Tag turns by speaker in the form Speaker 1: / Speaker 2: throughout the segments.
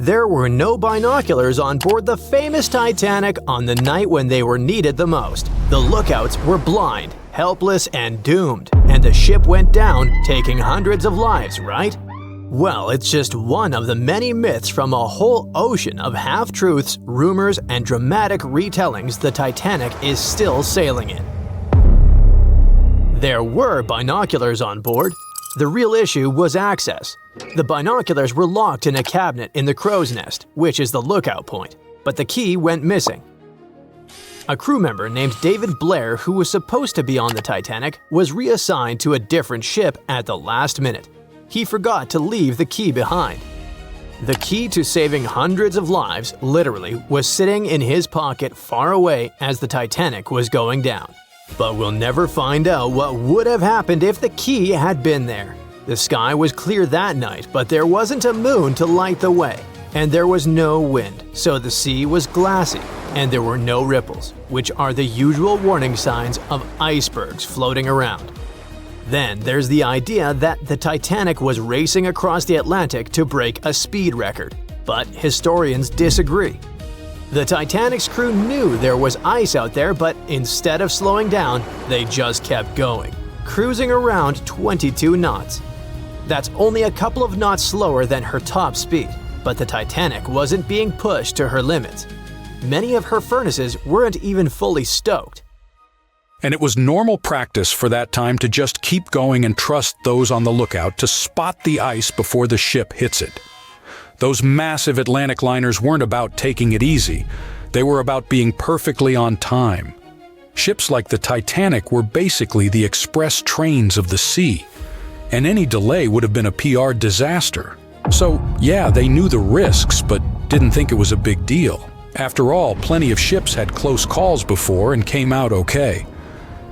Speaker 1: There were no binoculars on board the famous Titanic on the night when they were needed the most. The lookouts were blind, helpless, and doomed, and the ship went down, taking hundreds of lives, right? Well, it's just one of the many myths from a whole ocean of half-truths, rumors, and dramatic retellings the Titanic is still sailing in. There were binoculars on board. The real issue was access. The binoculars were locked in a cabinet in the crow's nest, which is the lookout point, but the key went missing. A crew member named David Blair, who was supposed to be on the Titanic, was reassigned to a different ship at the last minute. He forgot to leave the key behind. The key to saving hundreds of lives, literally, was sitting in his pocket far away as the Titanic was going down. But we'll never find out what would have happened if the key had been there. The sky was clear that night, but there wasn't a moon to light the way, and there was no wind, so the sea was glassy, and there were no ripples, which are the usual warning signs of icebergs floating around. Then there's the idea that the Titanic was racing across the Atlantic to break a speed record, but historians disagree. The Titanic's crew knew there was ice out there, but instead of slowing down, they just kept going, cruising around 22 knots. That's only a couple of knots slower than her top speed, but the Titanic wasn't being pushed to her limits. Many of her furnaces weren't even fully stoked.
Speaker 2: And it was normal practice for that time to just keep going and trust those on the lookout to spot the ice before the ship hits it. Those massive Atlantic liners weren't about taking it easy. They were about being perfectly on time. Ships like the Titanic were basically the express trains of the sea, and any delay would have been a PR disaster. So, yeah, they knew the risks, but didn't think it was a big deal. After all, plenty of ships had close calls before and came out okay.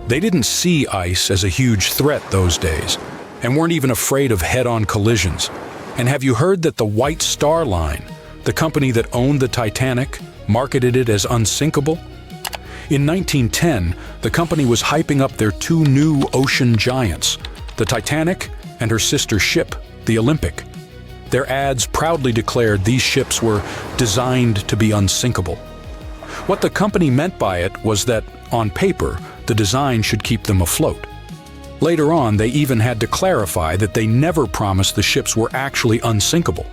Speaker 2: They didn't see ice as a huge threat those days, and weren't even afraid of head-on collisions. And have you heard that the White Star Line, the company that owned the Titanic, marketed it as unsinkable? In 1910, the company was hyping up their two new ocean giants, the Titanic and her sister ship, the Olympic. Their ads proudly declared these ships were designed to be unsinkable. What the company meant by it was that, on paper, the design should keep them afloat. Later on, they even had to clarify that they never promised the ships were actually unsinkable.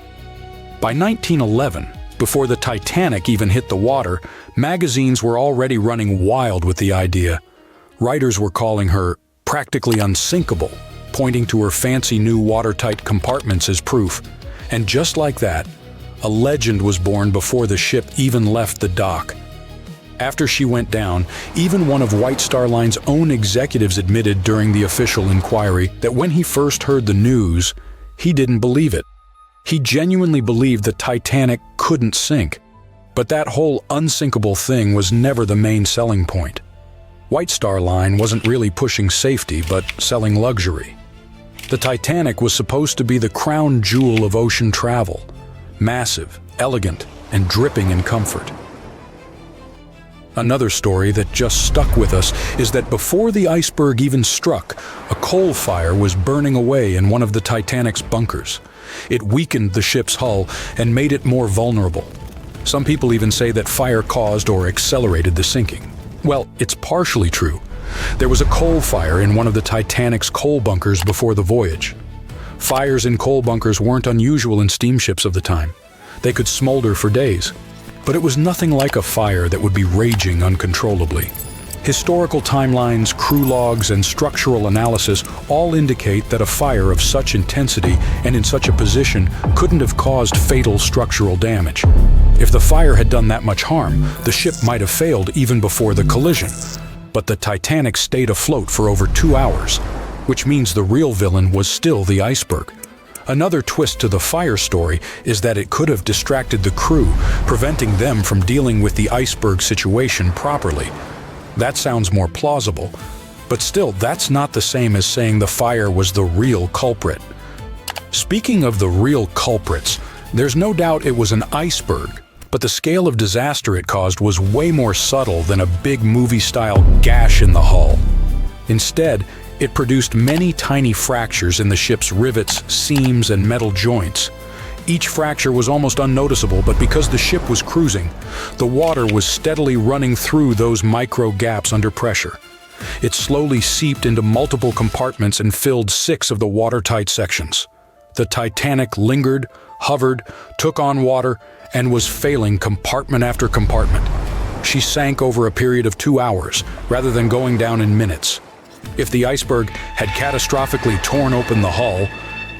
Speaker 2: By 1911, before the Titanic even hit the water, magazines were already running wild with the idea. Writers were calling her practically unsinkable, pointing to her fancy new watertight compartments as proof. And just like that, a legend was born before the ship even left the dock. After she went down, even one of White Star Line's own executives admitted during the official inquiry that when he first heard the news, he didn't believe it. He genuinely believed the Titanic couldn't sink. But that whole unsinkable thing was never the main selling point. White Star Line wasn't really pushing safety, but selling luxury. The Titanic was supposed to be the crown jewel of ocean travel, massive, elegant, and dripping in comfort. Another story that just stuck with us is that before the iceberg even struck, a coal fire was burning away in one of the Titanic's bunkers. It weakened the ship's hull and made it more vulnerable. Some people even say that fire caused or accelerated the sinking. Well, it's partially true. There was a coal fire in one of the Titanic's coal bunkers before the voyage. Fires in coal bunkers weren't unusual in steamships of the time. They could smolder for days. But it was nothing like a fire that would be raging uncontrollably. Historical timelines, crew logs, and structural analysis all indicate that a fire of such intensity and in such a position couldn't have caused fatal structural damage. If the fire had done that much harm, the ship might have failed even before the collision. But the Titanic stayed afloat for over 2 hours, which means the real villain was still the iceberg. Another twist to the fire story is that it could have distracted the crew, preventing them from dealing with the iceberg situation properly. That sounds more plausible, but still, that's not the same as saying the fire was the real culprit. Speaking of the real culprits, there's no doubt it was an iceberg, but the scale of disaster it caused was way more subtle than a big movie-style gash in the hull. Instead, it produced many tiny fractures in the ship's rivets, seams, and metal joints. Each fracture was almost unnoticeable, but because the ship was cruising, the water was steadily running through those micro gaps under pressure. It slowly seeped into multiple compartments and filled 6 of the watertight sections. The Titanic lingered, hovered, took on water, and was failing compartment after compartment. She sank over a period of 2 hours, rather than going down in minutes. If the iceberg had catastrophically torn open the hull,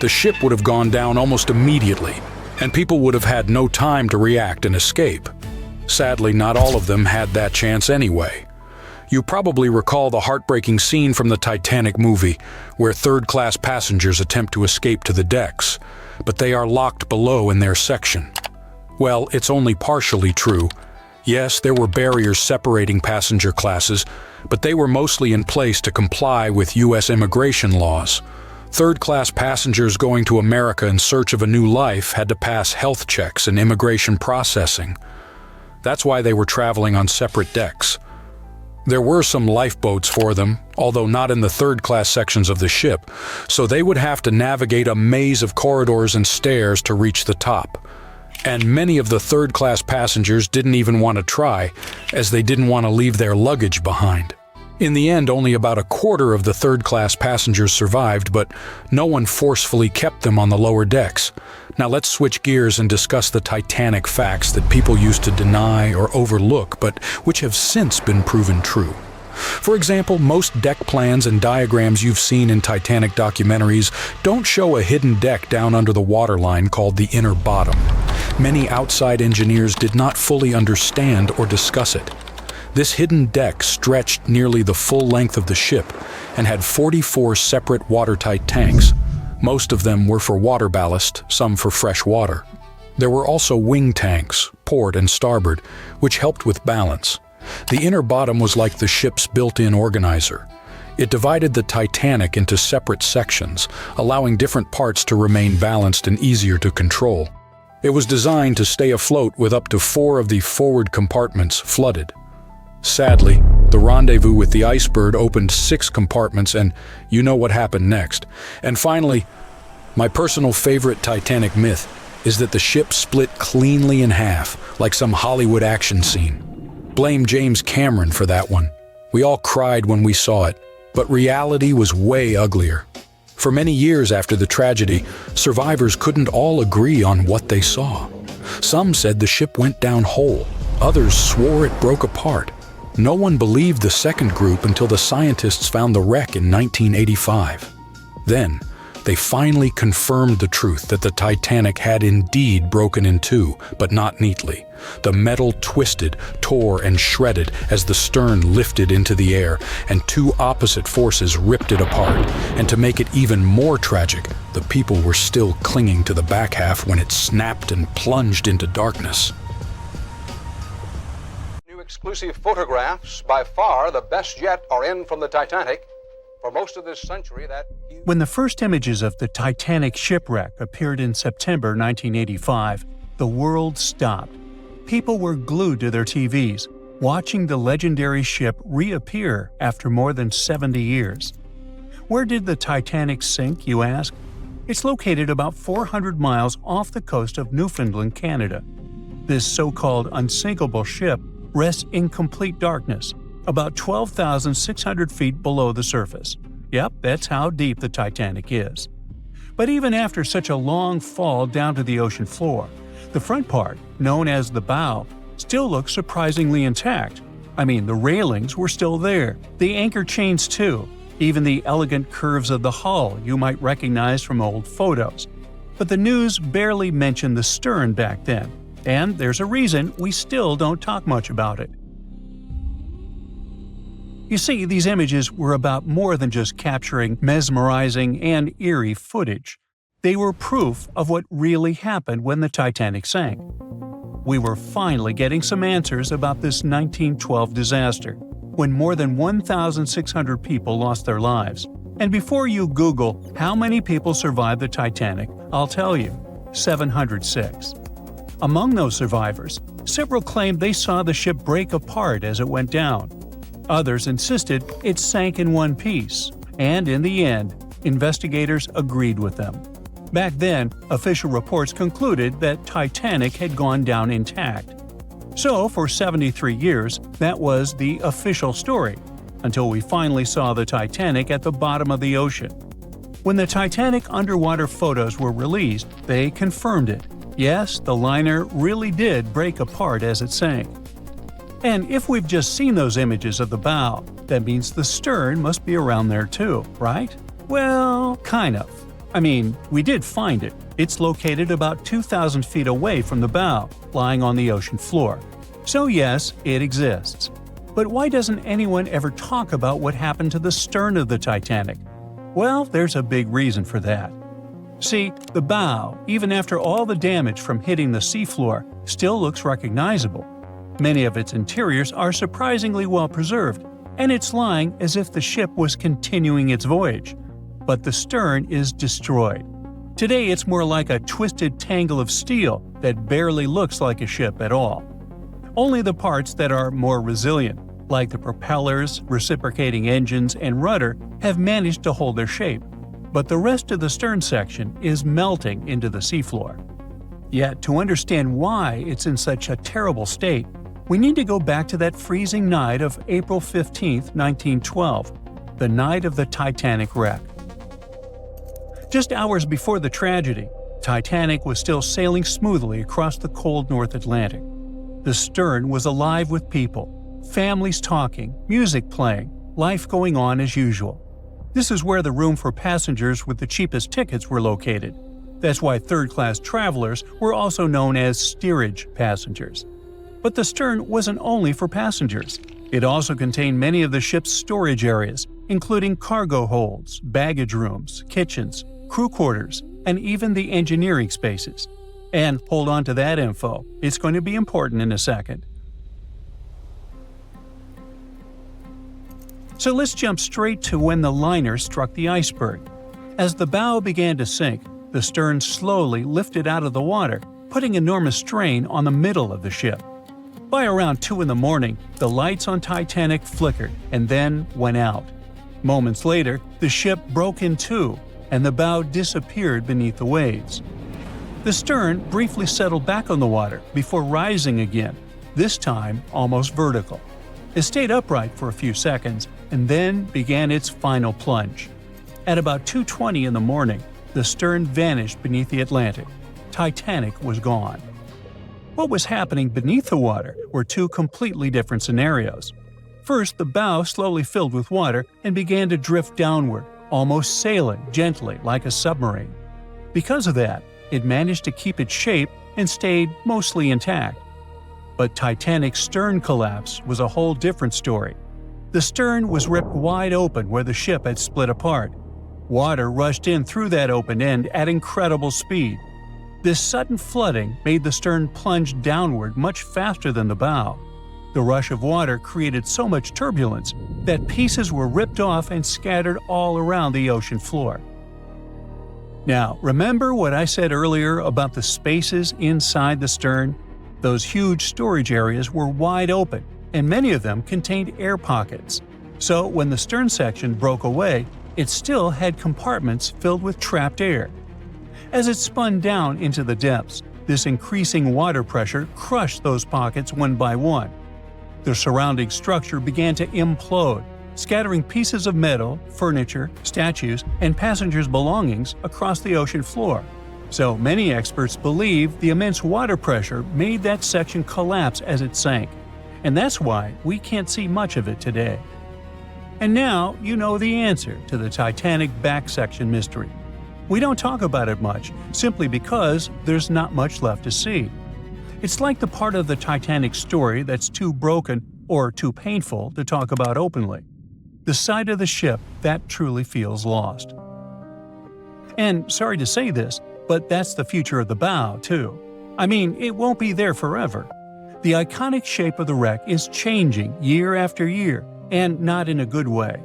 Speaker 2: the ship would have gone down almost immediately, and people would have had no time to react and escape. Sadly, not all of them had that chance anyway. You probably recall the heartbreaking scene from the Titanic movie, where third-class passengers attempt to escape to the decks, but they are locked below in their section. Well, it's only partially true. Yes, there were barriers separating passenger classes, but they were mostly in place to comply with U.S. immigration laws. Third-class passengers going to America in search of a new life had to pass health checks and immigration processing. That's why they were traveling on separate decks. There were some lifeboats for them, although not in the third-class sections of the ship, so they would have to navigate a maze of corridors and stairs to reach the top. And many of the third-class passengers didn't even want to try, as they didn't want to leave their luggage behind. In the end, only about a quarter of the third-class passengers survived, but no one forcefully kept them on the lower decks. Now let's switch gears and discuss the Titanic facts that people used to deny or overlook, but which have since been proven true. For example, most deck plans and diagrams you've seen in Titanic documentaries don't show a hidden deck down under the waterline called the inner bottom. Many outside engineers did not fully understand or discuss it. This hidden deck stretched nearly the full length of the ship and had 44 separate watertight tanks. Most of them were for water ballast, some for fresh water. There were also wing tanks, port and starboard, which helped with balance. The inner bottom was like the ship's built-in organizer. It divided the Titanic into separate sections, allowing different parts to remain balanced and easier to control. It was designed to stay afloat with up to 4 of the forward compartments flooded. Sadly, the rendezvous with the iceberg opened 6 compartments, and you know what happened next. And finally, my personal favorite Titanic myth is that the ship split cleanly in half, like some Hollywood action scene. Blame James Cameron for that one. We all cried when we saw it, but reality was way uglier. For many years after the tragedy, survivors couldn't all agree on what they saw. Some said the ship went down whole. Others swore it broke apart. No one believed the second group until the scientists found the wreck in 1985. Then, they finally confirmed the truth that the Titanic had indeed broken in 2, but not neatly. The metal twisted, tore, and shredded as the stern lifted into the air, and 2 opposite forces ripped it apart. And to make it even more tragic, the people were still clinging to the back half when it snapped and plunged into darkness.
Speaker 3: Exclusive photographs, by far the best yet, are in from the Titanic. For most of this century,
Speaker 4: When the first images of the Titanic shipwreck appeared in September 1985, the world stopped. People were glued to their TVs, watching the legendary ship reappear after more than 70 years. Where did the Titanic sink, you ask? It's located about 400 miles off the coast of Newfoundland, Canada. This so-called unsinkable ship rests in complete darkness, about 12,600 feet below the surface. Yep, that's how deep the Titanic is. But even after such a long fall down to the ocean floor, the front part, known as the bow, still looks surprisingly intact. I mean, the railings were still there, the anchor chains too, even the elegant curves of the hull you might recognize from old photos. But the news barely mentioned the stern back then. And there's a reason we still don't talk much about it. You see, these images were about more than just capturing mesmerizing and eerie footage. They were proof of what really happened when the Titanic sank. We were finally getting some answers about this 1912 disaster, when more than 1,600 people lost their lives. And before you Google how many people survived the Titanic, I'll tell you, 706. Among those survivors, several claimed they saw the ship break apart as it went down. Others insisted it sank in one piece, and in the end, investigators agreed with them. Back then, official reports concluded that Titanic had gone down intact. So, for 73 years, that was the official story, until we finally saw the Titanic at the bottom of the ocean. When the Titanic underwater photos were released, they confirmed it. Yes, the liner really did break apart as it sank. And if we've just seen those images of the bow, that means the stern must be around there too, right? Well, kind of. I mean, we did find it. It's located about 2,000 feet away from the bow, lying on the ocean floor. So yes, it exists. But why doesn't anyone ever talk about what happened to the stern of the Titanic? Well, there's a big reason for that. See, the bow, even after all the damage from hitting the seafloor, still looks recognizable. Many of its interiors are surprisingly well preserved, and it's lying as if the ship was continuing its voyage. But the stern is destroyed. Today it's more like a twisted tangle of steel that barely looks like a ship at all. Only the parts that are more resilient, like the propellers, reciprocating engines, and rudder, have managed to hold their shape, but the rest of the stern section is melting into the seafloor. Yet, to understand why it's in such a terrible state, we need to go back to that freezing night of April 15, 1912, the night of the Titanic wreck. Just hours before the tragedy, Titanic was still sailing smoothly across the cold North Atlantic. The stern was alive with people, families talking, music playing, life going on as usual. This is where the room for passengers with the cheapest tickets were located. That's why third-class travelers were also known as steerage passengers. But the stern wasn't only for passengers. It also contained many of the ship's storage areas, including cargo holds, baggage rooms, kitchens, crew quarters, and even the engineering spaces. And hold on to that info, it's going to be important in a second. So let's jump straight to when the liner struck the iceberg. As the bow began to sink, the stern slowly lifted out of the water, putting enormous strain on the middle of the ship. By around 2 in the morning, the lights on Titanic flickered and then went out. Moments later, the ship broke in two, and the bow disappeared beneath the waves. The stern briefly settled back on the water before rising again, this time almost vertical. It stayed upright for a few seconds and then began its final plunge. At about 2:20 in the morning, the stern vanished beneath the Atlantic. Titanic was gone. What was happening beneath the water were two completely different scenarios. First, the bow slowly filled with water and began to drift downward, almost sailing gently like a submarine. Because of that, it managed to keep its shape and stayed mostly intact. But Titanic's stern collapse was a whole different story. The stern was ripped wide open where the ship had split apart. Water rushed in through that open end at incredible speed. This sudden flooding made the stern plunge downward much faster than the bow. The rush of water created so much turbulence that pieces were ripped off and scattered all around the ocean floor. Now, remember what I said earlier about the spaces inside the stern? Those huge storage areas were wide open, and many of them contained air pockets. So when the stern section broke away, it still had compartments filled with trapped air. As it spun down into the depths, this increasing water pressure crushed those pockets one by one. The surrounding structure began to implode, scattering pieces of metal, furniture, statues, and passengers' belongings across the ocean floor. So many experts believe the immense water pressure made that section collapse as it sank, and that's why we can't see much of it today. And now you know the answer to the Titanic back section mystery. We don't talk about it much, simply because there's not much left to see. It's like the part of the Titanic story that's too broken or too painful to talk about openly. The side of the ship that truly feels lost. And sorry to say this, but that's the future of the bow, too. I mean, it won't be there forever. The iconic shape of the wreck is changing year after year, and not in a good way.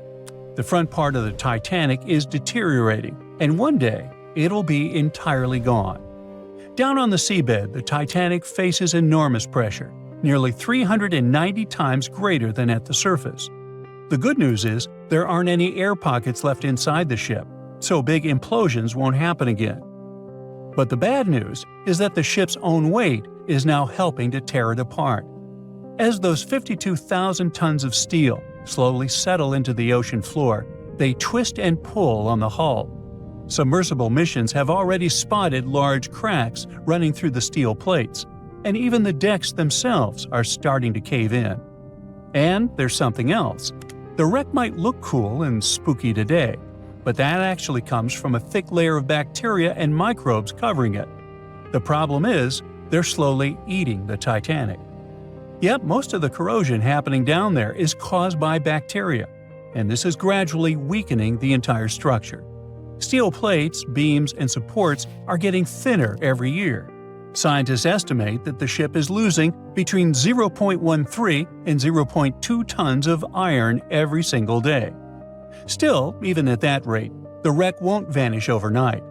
Speaker 4: The front part of the Titanic is deteriorating, and one day, it'll be entirely gone. Down on the seabed, the Titanic faces enormous pressure, nearly 390 times greater than at the surface. The good news is, there aren't any air pockets left inside the ship, so big implosions won't happen again. But the bad news is that the ship's own weight is now helping to tear it apart. As those 52,000 tons of steel slowly settle into the ocean floor, they twist and pull on the hull. Submersible missions have already spotted large cracks running through the steel plates, and even the decks themselves are starting to cave in. And there's something else. The wreck might look cool and spooky today, but that actually comes from a thick layer of bacteria and microbes covering it. The problem is, they're slowly eating the Titanic. Yep, most of the corrosion happening down there is caused by bacteria, and this is gradually weakening the entire structure. Steel plates, beams, and supports are getting thinner every year. Scientists estimate that the ship is losing between 0.13 and 0.2 tons of iron every single day. Still, even at that rate, the wreck won't vanish overnight.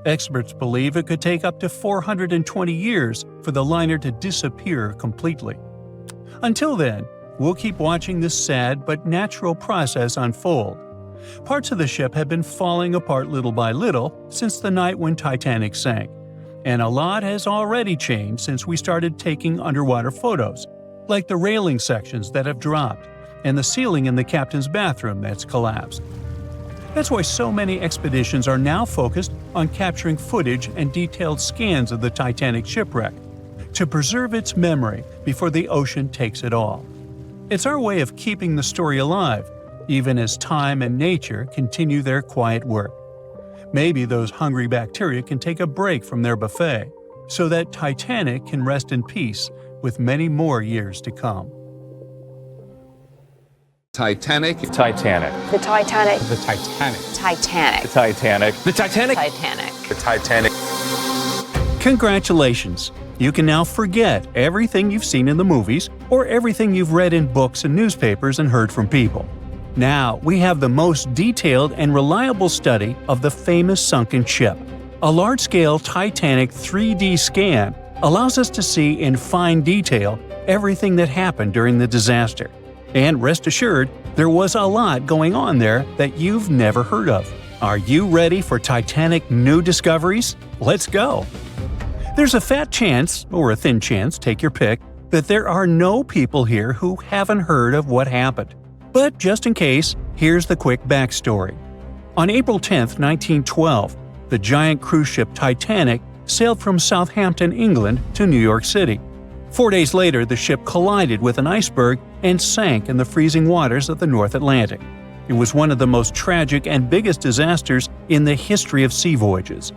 Speaker 4: Experts believe it could take up to 420 years for the liner to disappear completely. Until then, we'll keep watching this sad but natural process unfold. Parts of the ship have been falling apart little by little since the night when Titanic sank. And a lot has already changed since we started taking underwater photos, like the railing sections that have dropped and the ceiling in the captain's bathroom that's collapsed. That's why so many expeditions are now focused on capturing footage and detailed scans of the Titanic shipwreck to preserve its memory before the ocean takes it all. It's our way of keeping the story alive, even as time and nature continue their quiet work. Maybe those hungry bacteria can take a break from their buffet, so that Titanic can rest in peace with many more years to come.
Speaker 5: Titanic.
Speaker 6: Titanic.
Speaker 7: The Titanic.
Speaker 5: The Titanic.
Speaker 7: Titanic.
Speaker 6: The Titanic.
Speaker 5: The Titanic.
Speaker 7: Titanic.
Speaker 5: The Titanic.
Speaker 4: Congratulations! You can now forget everything you've seen in the movies or everything you've read in books and newspapers and heard from people. Now we have the most detailed and reliable study of the famous sunken ship. A large-scale Titanic 3D scan allows us to see in fine detail everything that happened during the disaster. And rest assured, there was a lot going on there that you've never heard of. Are you ready for Titanic new discoveries? Let's go! There's a fat chance, or a thin chance, take your pick, that there are no people here who haven't heard of what happened. But just in case, here's the quick backstory. On April 10, 1912, the giant cruise ship Titanic sailed from Southampton, England to New York City. 4 days later, the ship collided with an iceberg and sank in the freezing waters of the North Atlantic. It was one of the most tragic and biggest disasters in the history of sea voyages.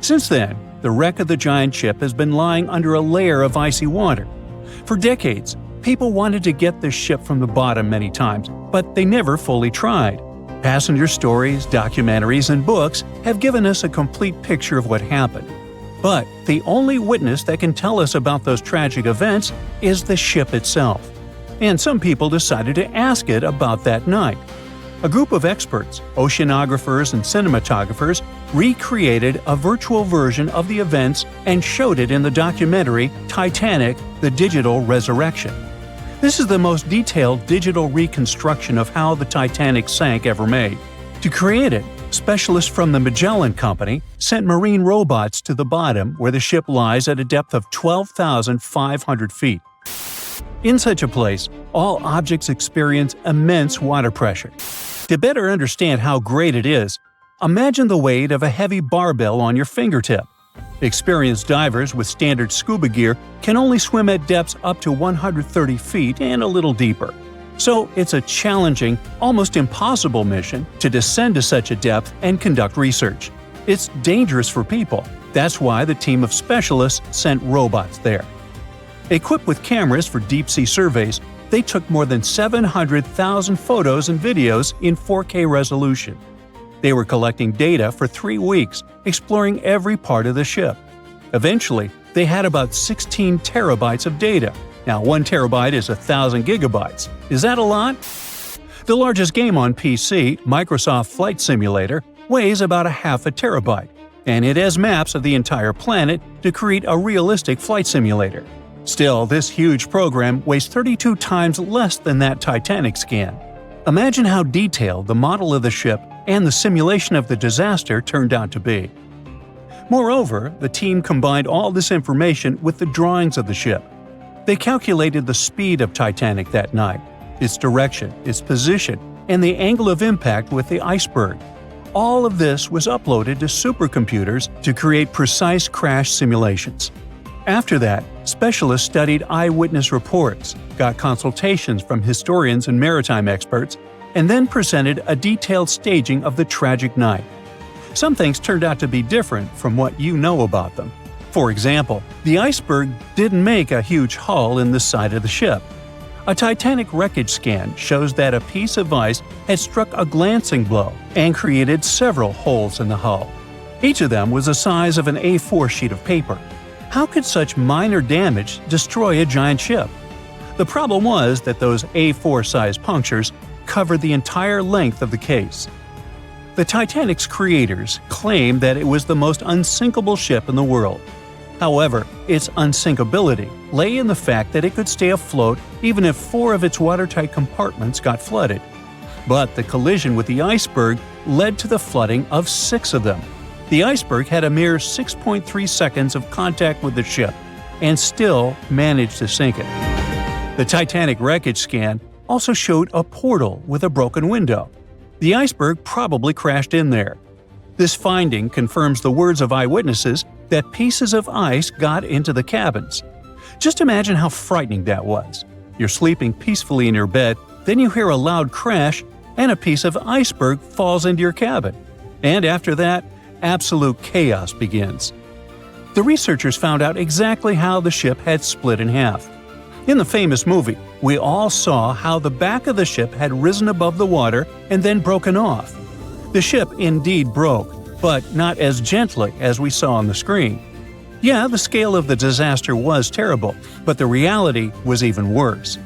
Speaker 4: Since then, the wreck of the giant ship has been lying under a layer of icy water. For decades, people wanted to get this ship from the bottom many times, but they never fully tried. Passenger stories, documentaries, and books have given us a complete picture of what happened. But the only witness that can tell us about those tragic events is the ship itself. And some people decided to ask it about that night. A group of experts, oceanographers and cinematographers, recreated a virtual version of the events and showed it in the documentary Titanic: The Digital Resurrection. This is the most detailed digital reconstruction of how the Titanic sank ever made. To create it, specialists from the Magellan Company sent marine robots to the bottom where the ship lies at a depth of 12,500 feet. In such a place, all objects experience immense water pressure. To better understand how great it is, imagine the weight of a heavy barbell on your fingertip. Experienced divers with standard scuba gear can only swim at depths up to 130 feet and a little deeper. So it's a challenging, almost impossible mission to descend to such a depth and conduct research. It's dangerous for people. That's why the team of specialists sent robots there. Equipped with cameras for deep-sea surveys, they took more than 700,000 photos and videos in 4K resolution. They were collecting data for 3 weeks, exploring every part of the ship. Eventually, they had about 16 terabytes of data. Now, 1 terabyte is 1,000 gigabytes. Is that a lot? The largest game on PC, Microsoft Flight Simulator, weighs about ½ terabyte, and it has maps of the entire planet to create a realistic flight simulator. Still, this huge program weighs 32 times less than that Titanic scan. Imagine how detailed the model of the ship and the simulation of the disaster turned out to be. Moreover, the team combined all this information with the drawings of the ship. They calculated the speed of Titanic that night, its direction, its position, and the angle of impact with the iceberg. All of this was uploaded to supercomputers to create precise crash simulations. After that, specialists studied eyewitness reports, got consultations from historians and maritime experts, and then presented a detailed staging of the tragic night. Some things turned out to be different from what you know about them. For example, the iceberg didn't make a huge hole in the side of the ship. A Titanic wreckage scan shows that a piece of ice had struck a glancing blow and created several holes in the hull. Each of them was the size of an A4 sheet of paper. How could such minor damage destroy a giant ship? The problem was that those A4-sized punctures covered the entire length of the case. The Titanic's creators claimed that it was the most unsinkable ship in the world. However, its unsinkability lay in the fact that it could stay afloat even if 4 of its watertight compartments got flooded. But the collision with the iceberg led to the flooding of 6 of them. The iceberg had a mere 6.3 seconds of contact with the ship and still managed to sink it. The Titanic wreckage scan also showed a portal with a broken window. The iceberg probably crashed in there. This finding confirms the words of eyewitnesses that pieces of ice got into the cabins. Just imagine how frightening that was. You're sleeping peacefully in your bed, then you hear a loud crash, and a piece of iceberg falls into your cabin. And after that, absolute chaos begins. The researchers found out exactly how the ship had split in half. In the famous movie, we all saw how the back of the ship had risen above the water and then broken off. The ship indeed broke, but not as gently as we saw on the screen. Yeah, the scale of the disaster was terrible, but the reality was even worse.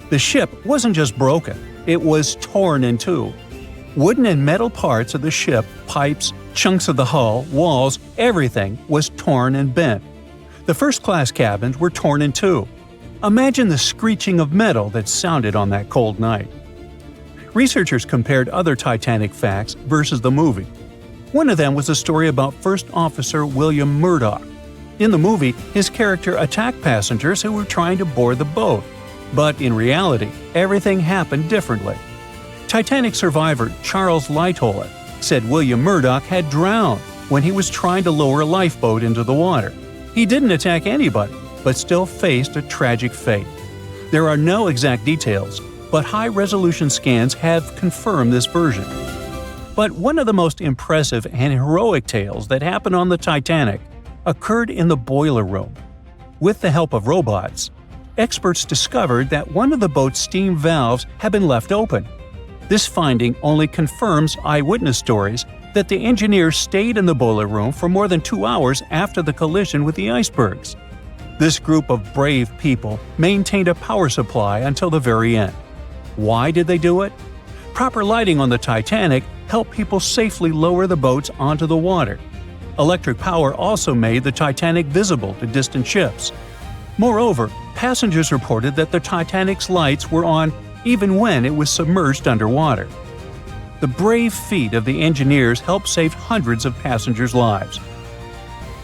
Speaker 4: The ship wasn't just broken, it was torn in two. Wooden and metal parts of the ship, pipes, chunks of the hull, walls, everything was torn and bent. The first-class cabins were torn in two. Imagine the screeching of metal that sounded on that cold night. Researchers compared other Titanic facts versus the movie. One of them was a story about First Officer William Murdoch. In the movie, his character attacked passengers who were trying to board the boat. But in reality, everything happened differently. Titanic survivor Charles Lightoller said William Murdoch had drowned when he was trying to lower a lifeboat into the water. He didn't attack anybody, but still faced a tragic fate. There are no exact details, but high-resolution scans have confirmed this version. But one of the most impressive and heroic tales that happened on the Titanic occurred in the boiler room. With the help of robots, experts discovered that one of the boat's steam valves had been left open. This finding only confirms eyewitness stories that the engineers stayed in the boiler room for more than 2 hours after the collision with the icebergs. This group of brave people maintained a power supply until the very end. Why did they do it? Proper lighting on the Titanic helped people safely lower the boats onto the water. Electric power also made the Titanic visible to distant ships. Moreover, passengers reported that the Titanic's lights were on even when it was submerged underwater. The brave feat of the engineers helped save hundreds of passengers' lives.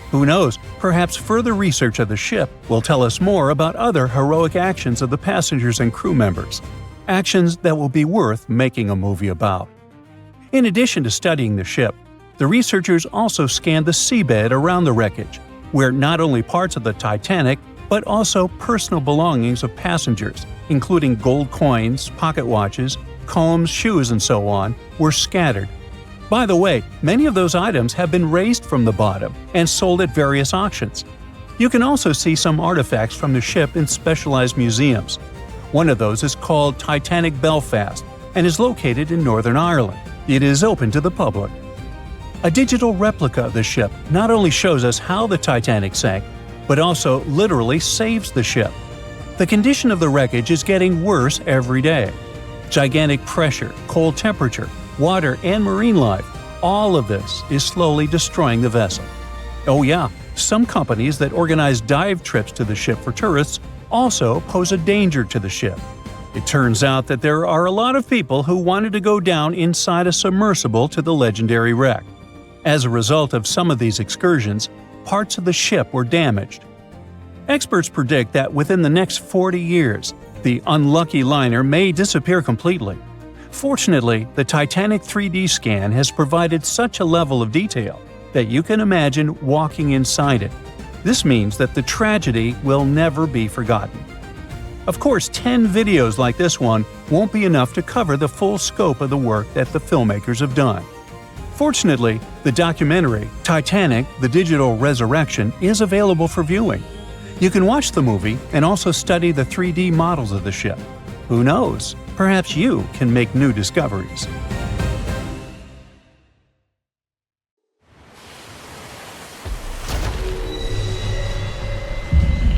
Speaker 4: Who knows, perhaps further research of the ship will tell us more about other heroic actions of the passengers and crew members. Actions that will be worth making a movie about. In addition to studying the ship, the researchers also scanned the seabed around the wreckage, where not only parts of the Titanic, but also personal belongings of passengers, including gold coins, pocket watches, combs, shoes, and so on, were scattered. By the way, many of those items have been raised from the bottom and sold at various auctions. You can also see some artifacts from the ship in specialized museums. One of those is called Titanic Belfast and is located in Northern Ireland. It is open to the public. A digital replica of the ship not only shows us how the Titanic sank, but also literally saves the ship. The condition of the wreckage is getting worse every day. Gigantic pressure, cold temperature, water, and marine life, all of this is slowly destroying the vessel. Oh yeah, some companies that organize dive trips to the ship for tourists also pose a danger to the ship. It turns out that there are a lot of people who wanted to go down inside a submersible to the legendary wreck. As a result of some of these excursions, parts of the ship were damaged. Experts predict that within the next 40 years, the unlucky liner may disappear completely. Fortunately, the Titanic 3D scan has provided such a level of detail that you can imagine walking inside it. This means that the tragedy will never be forgotten. Of course, 10 videos like this one won't be enough to cover the full scope of the work that the filmmakers have done. Fortunately, the documentary, Titanic: The Digital Resurrection, is available for viewing. You can watch the movie and also study the 3D models of the ship. Who knows? Perhaps you can make new discoveries.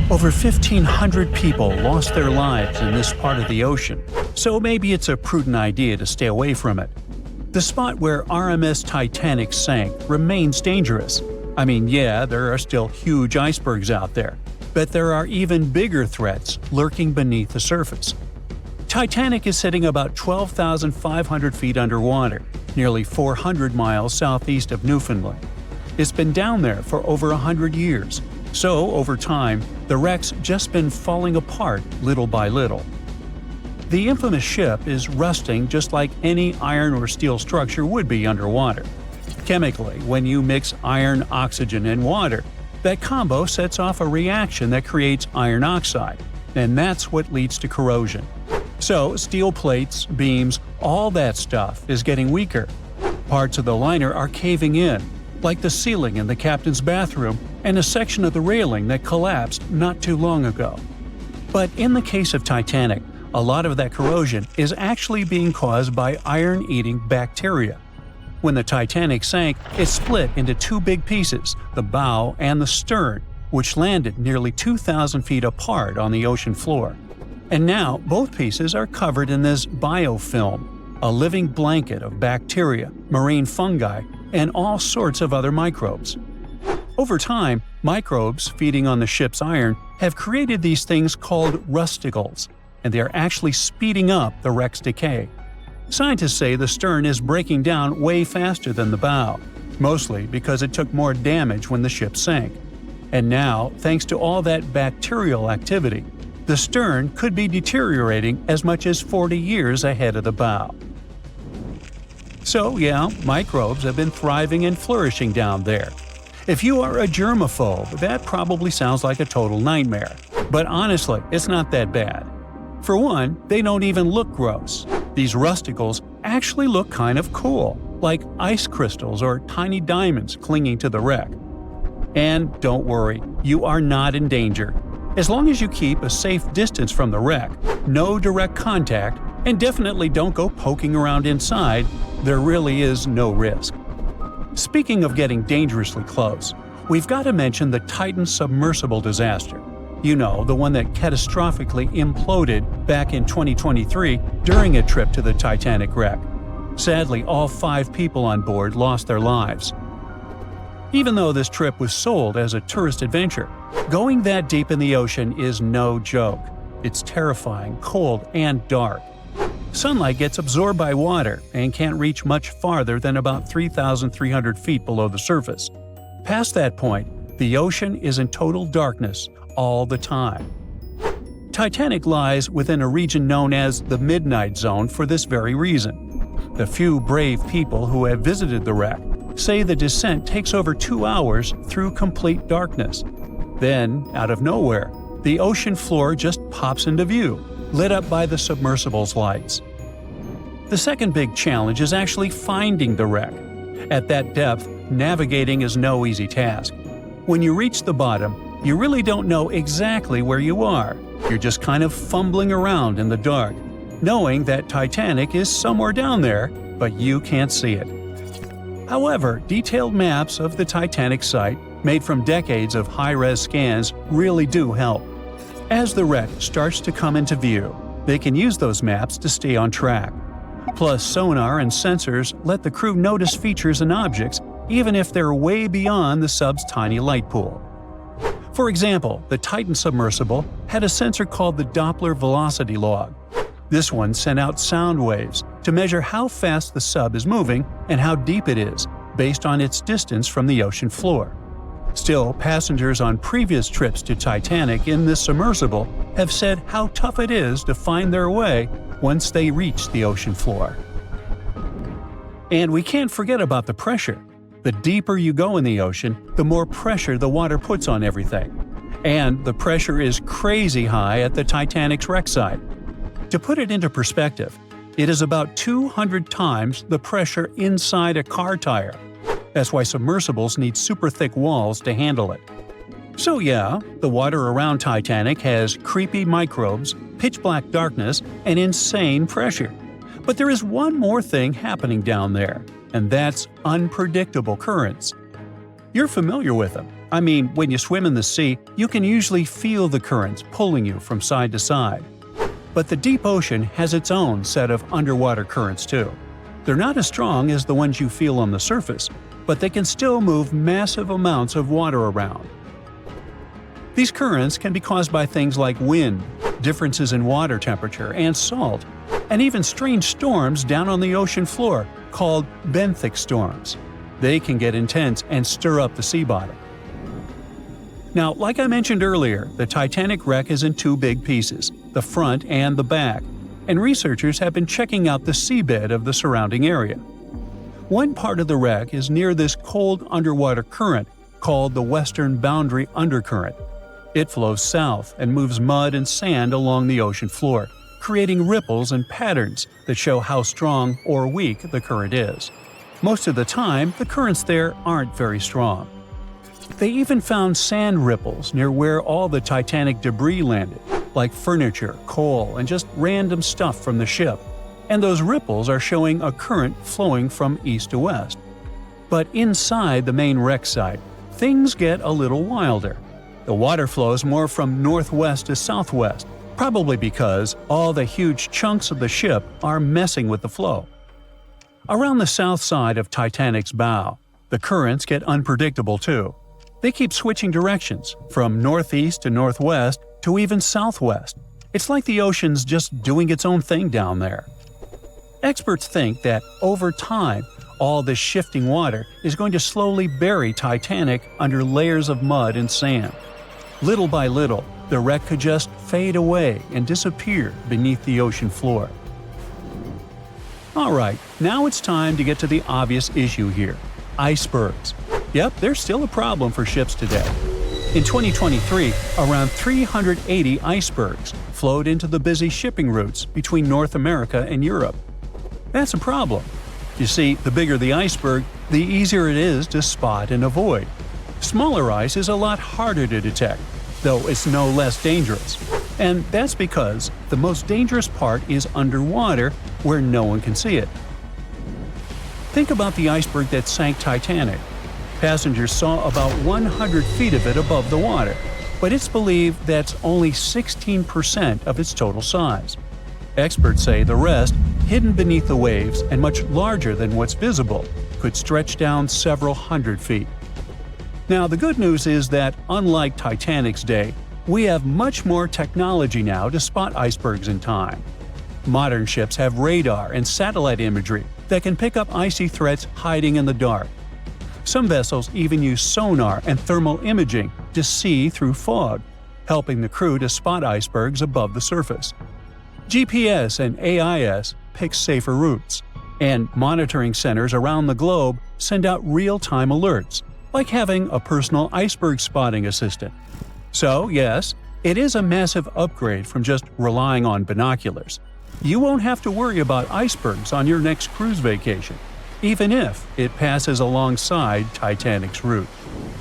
Speaker 4: Over 1,500 people lost their lives in this part of the ocean, so maybe it's a prudent idea to stay away from it. The spot where RMS Titanic sank remains dangerous. I mean, yeah, there are still huge icebergs out there, but there are even bigger threats lurking beneath the surface. Titanic is sitting about 12,500 feet underwater, nearly 400 miles southeast of Newfoundland. It's been down there for over 100 years, so over time, the wreck's just been falling apart little by little. The infamous ship is rusting just like any iron or steel structure would be underwater. Chemically, when you mix iron, oxygen, and water, that combo sets off a reaction that creates iron oxide, and that's what leads to corrosion. So, steel plates, beams, all that stuff is getting weaker. Parts of the liner are caving in, like the ceiling in the captain's bathroom and a section of the railing that collapsed not too long ago. But in the case of Titanic, a lot of that corrosion is actually being caused by iron-eating bacteria. When the Titanic sank, it split into two big pieces, the bow and the stern, which landed nearly 2,000 feet apart on the ocean floor. And now both pieces are covered in this biofilm, a living blanket of bacteria, marine fungi, and all sorts of other microbes. Over time, microbes feeding on the ship's iron have created these things called rusticles, and they are actually speeding up the wreck's decay. Scientists say the stern is breaking down way faster than the bow, mostly because it took more damage when the ship sank. And now, thanks to all that bacterial activity, the stern could be deteriorating as much as 40 years ahead of the bow. So yeah, microbes have been thriving and flourishing down there. If you are a germaphobe, that probably sounds like a total nightmare. But honestly, it's not that bad. For one, they don't even look gross. These rusticles actually look kind of cool, like ice crystals or tiny diamonds clinging to the wreck. And don't worry, you are not in danger. As long as you keep a safe distance from the wreck, no direct contact, and definitely don't go poking around inside, there really is no risk. Speaking of getting dangerously close, we've got to mention the Titan submersible disaster. You know, the one that catastrophically imploded back in 2023 during a trip to the Titanic wreck. Sadly, all 5 people on board lost their lives. Even though this trip was sold as a tourist adventure, going that deep in the ocean is no joke. It's terrifying, cold, and dark. Sunlight gets absorbed by water and can't reach much farther than about 3,300 feet below the surface. Past that point, the ocean is in total darkness all the time. Titanic lies within a region known as the Midnight Zone for this very reason. The few brave people who have visited the wreck say the descent takes over 2 hours through complete darkness. Then, out of nowhere, the ocean floor just pops into view, lit up by the submersible's lights. The second big challenge is actually finding the wreck. At that depth, navigating is no easy task. When you reach the bottom, you really don't know exactly where you are. You're just kind of fumbling around in the dark, knowing that Titanic is somewhere down there, but you can't see it. However, detailed maps of the Titanic site, made from decades of high-res scans, really do help. As the wreck starts to come into view, they can use those maps to stay on track. Plus, sonar and sensors let the crew notice features and objects even if they're way beyond the sub's tiny light pool. For example, the Titan submersible had a sensor called the Doppler velocity log. This one sent out sound waves to measure how fast the sub is moving and how deep it is, based on its distance from the ocean floor. Still, passengers on previous trips to Titanic in this submersible have said how tough it is to find their way once they reach the ocean floor. And we can't forget about the pressure. The deeper you go in the ocean, the more pressure the water puts on everything. And the pressure is crazy high at the Titanic's wreck site. To put it into perspective, it is about 200 times the pressure inside a car tire. That's why submersibles need super thick walls to handle it. So yeah, the water around Titanic has creepy microbes, pitch-black darkness, and insane pressure. But there is one more thing happening down there, and that's unpredictable currents. You're familiar with them. I mean, when you swim in the sea, you can usually feel the currents pulling you from side to side. But the deep ocean has its own set of underwater currents too. They're not as strong as the ones you feel on the surface, but they can still move massive amounts of water around. These currents can be caused by things like wind, differences in water temperature and salt, and even strange storms down on the ocean floor called benthic storms. They can get intense and stir up the sea bottom. Now, like I mentioned earlier, the Titanic wreck is in two big pieces, the front and the back, and researchers have been checking out the seabed of the surrounding area. One part of the wreck is near this cold underwater current called the Western Boundary Undercurrent. It flows south and moves mud and sand along the ocean floor, creating ripples and patterns that show how strong or weak the current is. Most of the time, the currents there aren't very strong. They even found sand ripples near where all the Titanic debris landed, like furniture, coal, and just random stuff from the ship. And those ripples are showing a current flowing from east to west. But inside the main wreck site, things get a little wilder. The water flows more from northwest to southwest, probably because all the huge chunks of the ship are messing with the flow. Around the south side of Titanic's bow, the currents get unpredictable too. They keep switching directions, from northeast to northwest to even southwest. It's like the ocean's just doing its own thing down there. Experts think that over time, all this shifting water is going to slowly bury Titanic under layers of mud and sand. Little by little, the wreck could just fade away and disappear beneath the ocean floor. Alright, now it's time to get to the obvious issue here: icebergs. Yep, they're still a problem for ships today. In 2023, around 380 icebergs flowed into the busy shipping routes between North America and Europe. That's a problem. You see, the bigger the iceberg, the easier it is to spot and avoid. Smaller ice is a lot harder to detect, though it's no less dangerous. And that's because the most dangerous part is underwater, where no one can see it. Think about the iceberg that sank Titanic. Passengers saw about 100 feet of it above the water, but it's believed that's only 16% of its total size. Experts say the rest, hidden beneath the waves and much larger than what's visible, could stretch down several hundred feet. Now, the good news is that, unlike Titanic's day, we have much more technology now to spot icebergs in time. Modern ships have radar and satellite imagery that can pick up icy threats hiding in the dark. Some vessels even use sonar and thermal imaging to see through fog, helping the crew to spot icebergs above the surface. GPS and AIS pick safer routes, and monitoring centers around the globe send out real-time alerts, like having a personal iceberg spotting assistant. So, yes, it is a massive upgrade from just relying on binoculars. You won't have to worry about icebergs on your next cruise vacation, even if it passes alongside Titanic's route.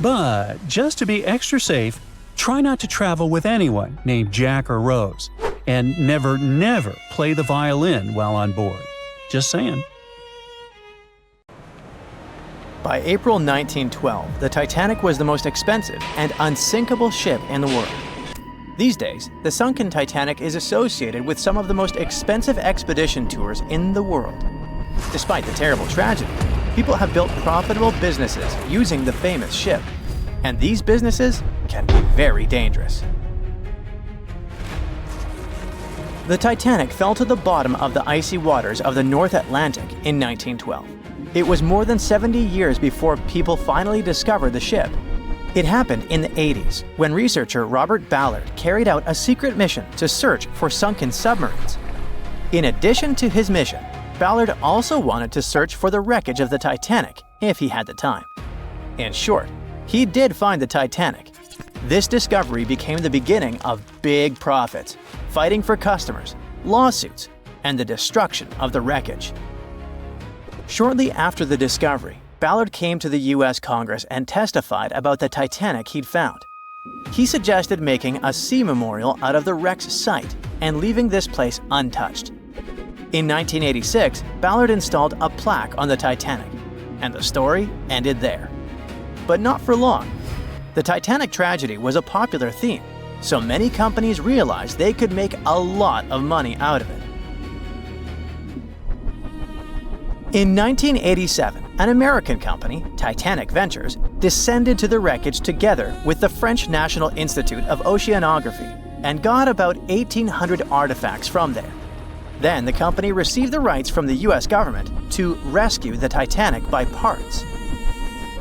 Speaker 4: But just to be extra safe, try not to travel with anyone named Jack or Rose, and never play the violin while on board. Just saying.
Speaker 1: By April 1912, the Titanic was the most expensive and unsinkable ship in the world. These days, the sunken Titanic is associated with some of the most expensive expedition tours in the world. Despite the terrible tragedy, people have built profitable businesses using the famous ship, and these businesses can be very dangerous. The Titanic fell to the bottom of the icy waters of the North Atlantic in 1912. It was more than 70 years before people finally discovered the ship. It happened in the 80s, when researcher Robert Ballard carried out a secret mission to search for sunken submarines. In addition to his mission, Ballard also wanted to search for the wreckage of the Titanic if he had the time. In short, he did find the Titanic. This discovery became the beginning of big profits, fighting for customers, lawsuits, and the destruction of the wreckage. Shortly after the discovery, Ballard came to the U.S. Congress and testified about the Titanic he'd found. He suggested making a sea memorial out of the wreck's site and leaving this place untouched. In 1986, Ballard installed a plaque on the Titanic, and the story ended there. But not for long. The Titanic tragedy was a popular theme, so many companies realized they could make a lot of money out of it. In 1987, an American company, Titanic Ventures, descended to the wreckage together with the French National Institute of Oceanography and got about 1,800 artifacts from there. Then the company received the rights from the US government to rescue the Titanic by parts.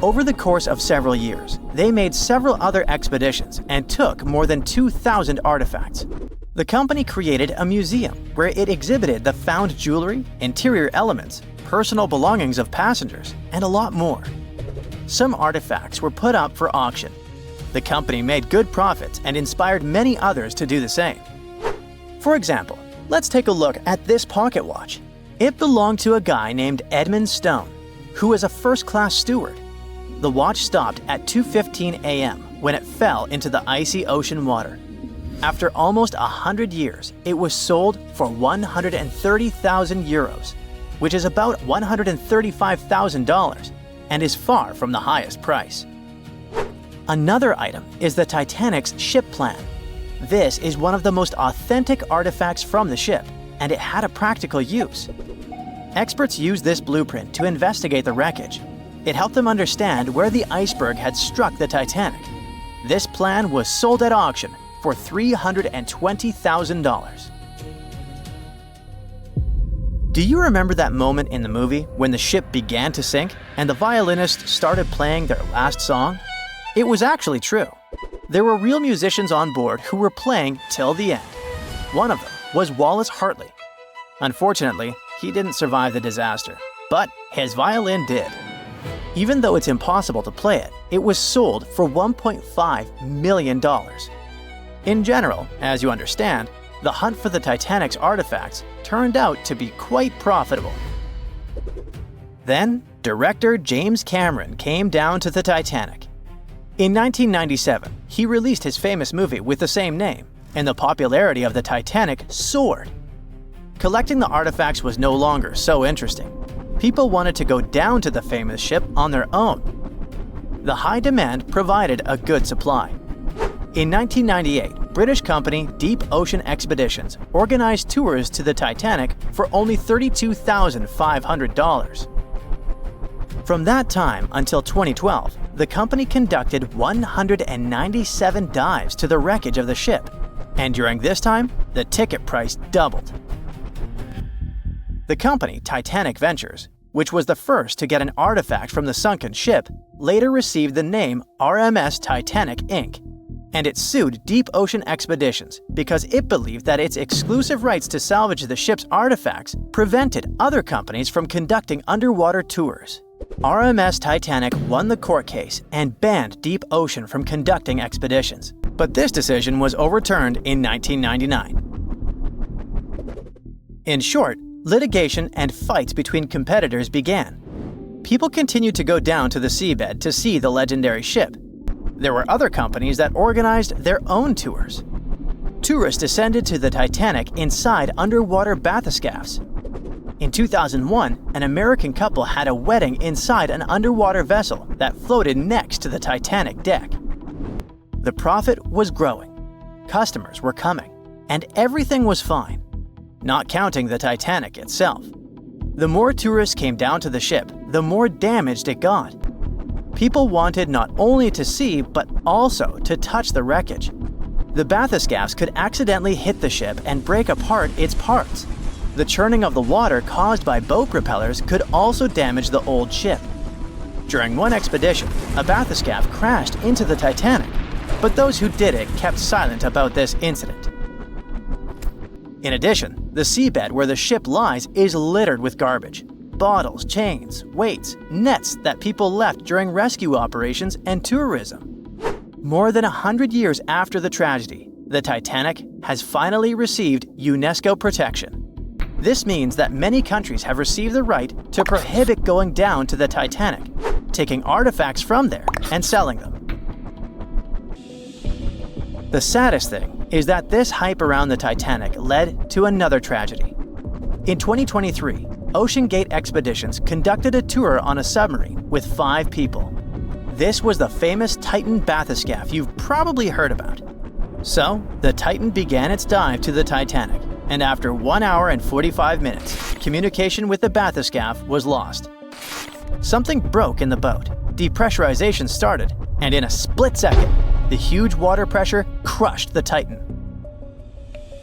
Speaker 1: Over the course of several years, they made several other expeditions and took more than 2,000 artifacts. The company created a museum where it exhibited the found jewelry, interior elements, personal belongings of passengers, and a lot more. Some artifacts were put up for auction. The company made good profits and inspired many others to do the same. For example, let's take a look at this pocket watch. It belonged to a guy named Edmund Stone, who was a first-class steward. The watch stopped at 2:15 a.m. when it fell into the icy ocean water. After almost 100 years, it was sold for 130,000 euros, which is about $135,000, and is far from the highest price. Another item is the Titanic's ship plan. This is one of the most authentic artifacts from the ship, and it had a practical use. Experts used this blueprint to investigate the wreckage. It helped them understand where the iceberg had struck the Titanic. This plan was sold at auction for $320,000. Do you remember that moment in the movie when the ship began to sink and the violinists started playing their last song? It was actually true. There were real musicians on board who were playing till the end. One of them was Wallace Hartley. Unfortunately, he didn't survive the disaster, but his violin did. Even though it's impossible to play it, it was sold for $1.5 million. In general, as you understand, the hunt for the Titanic's artifacts turned out to be quite profitable. Then, director James Cameron came down to the Titanic. In 1997, he released his famous movie with the same name, and the popularity of the Titanic soared. Collecting the artifacts was no longer so interesting. People wanted to go down to the famous ship on their own. The high demand provided a good supply. In 1998, British company Deep Ocean Expeditions organized tours to the Titanic for only $32,500. From that time until 2012, the company conducted 197 dives to the wreckage of the ship, and during this time, the ticket price doubled. The company, Titanic Ventures, which was the first to get an artifact from the sunken ship, later received the name RMS Titanic Inc., and it sued Deep Ocean Expeditions because it believed that its exclusive rights to salvage the ship's artifacts prevented other companies from conducting underwater tours. RMS Titanic won the court case and banned Deep Ocean from conducting expeditions, but this decision was overturned in 1999. In short, litigation and fights between competitors began. People continued to go down to the seabed to see the legendary ship. There were other companies that organized their own tours. Tourists descended to the Titanic inside underwater bathyscaphs. In 2001, an American couple had a wedding inside an underwater vessel that floated next to the Titanic deck. The profit was growing, customers were coming, and everything was fine, not counting the Titanic itself. The more tourists came down to the ship, the more damaged it got. People wanted not only to see, but also to touch the wreckage. The bathyscaphs could accidentally hit the ship and break apart its parts. The
Speaker 6: The churning of the water caused by boat propellers could also damage the old ship. During one expedition, a bathyscaphe crashed into the Titanic, but those who did it kept silent about this incident. In addition, the seabed where the ship lies is littered with garbage. Bottles, chains, weights, nets that people left during rescue operations and tourism. More than 100 years after the tragedy, the Titanic has finally received UNESCO protection. This means that many countries have received the right to prohibit going down to the Titanic, taking artifacts from there and selling them. The saddest thing is that this hype around the Titanic led to another tragedy. In 2023, OceanGate Expeditions conducted a tour on a submarine with 5 people. This was the famous Titan bathyscaphe you've probably heard about. So, the Titan began its dive to the Titanic, and after 1 hour and 45 minutes, communication with the bathyscaphe was lost. Something broke in the boat, depressurization started, and in a split second, the huge water pressure crushed the Titan.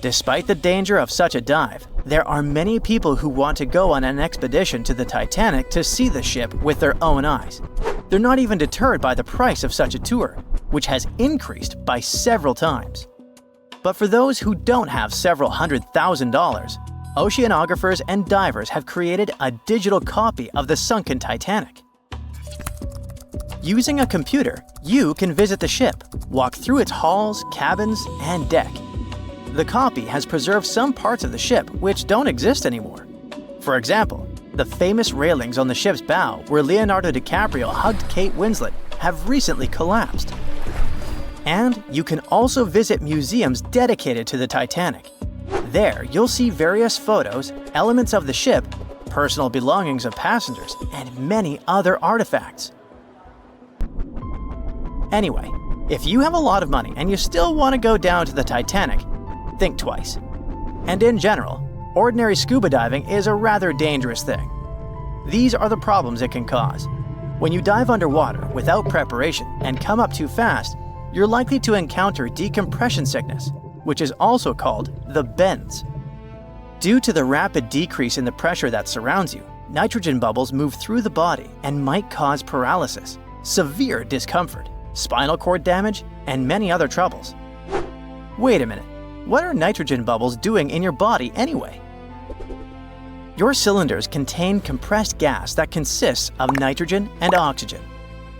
Speaker 6: Despite the danger of such a dive, there are many people who want to go on an expedition to the Titanic to see the ship with their own eyes. They're not even deterred by the price of such a tour, which has increased by several times. But for those who don't have several $100,000, oceanographers and divers have created a digital copy of the sunken Titanic. Using a computer, you can visit the ship, walk through its halls, cabins, and deck. The copy has preserved some parts of the ship which don't exist anymore. For example, the famous railings on the ship's bow where Leonardo DiCaprio hugged Kate Winslet have recently collapsed. And you can also visit museums dedicated to the Titanic. There, you'll see various photos, elements of the ship, personal belongings of passengers, and many other artifacts. Anyway, if you have a lot of money and you still want to go down to the Titanic, think twice. And in general, ordinary scuba diving is a rather dangerous thing. These are the problems it can cause. When you dive underwater without preparation and come up too fast, you're likely to encounter decompression sickness, which is also called the bends. Due to the rapid decrease in the pressure that surrounds you, nitrogen bubbles move through the body and might cause paralysis, severe discomfort, spinal cord damage, and many other troubles. Wait a minute, what are nitrogen bubbles doing in your body anyway? Your cylinders contain compressed gas that consists of nitrogen and oxygen.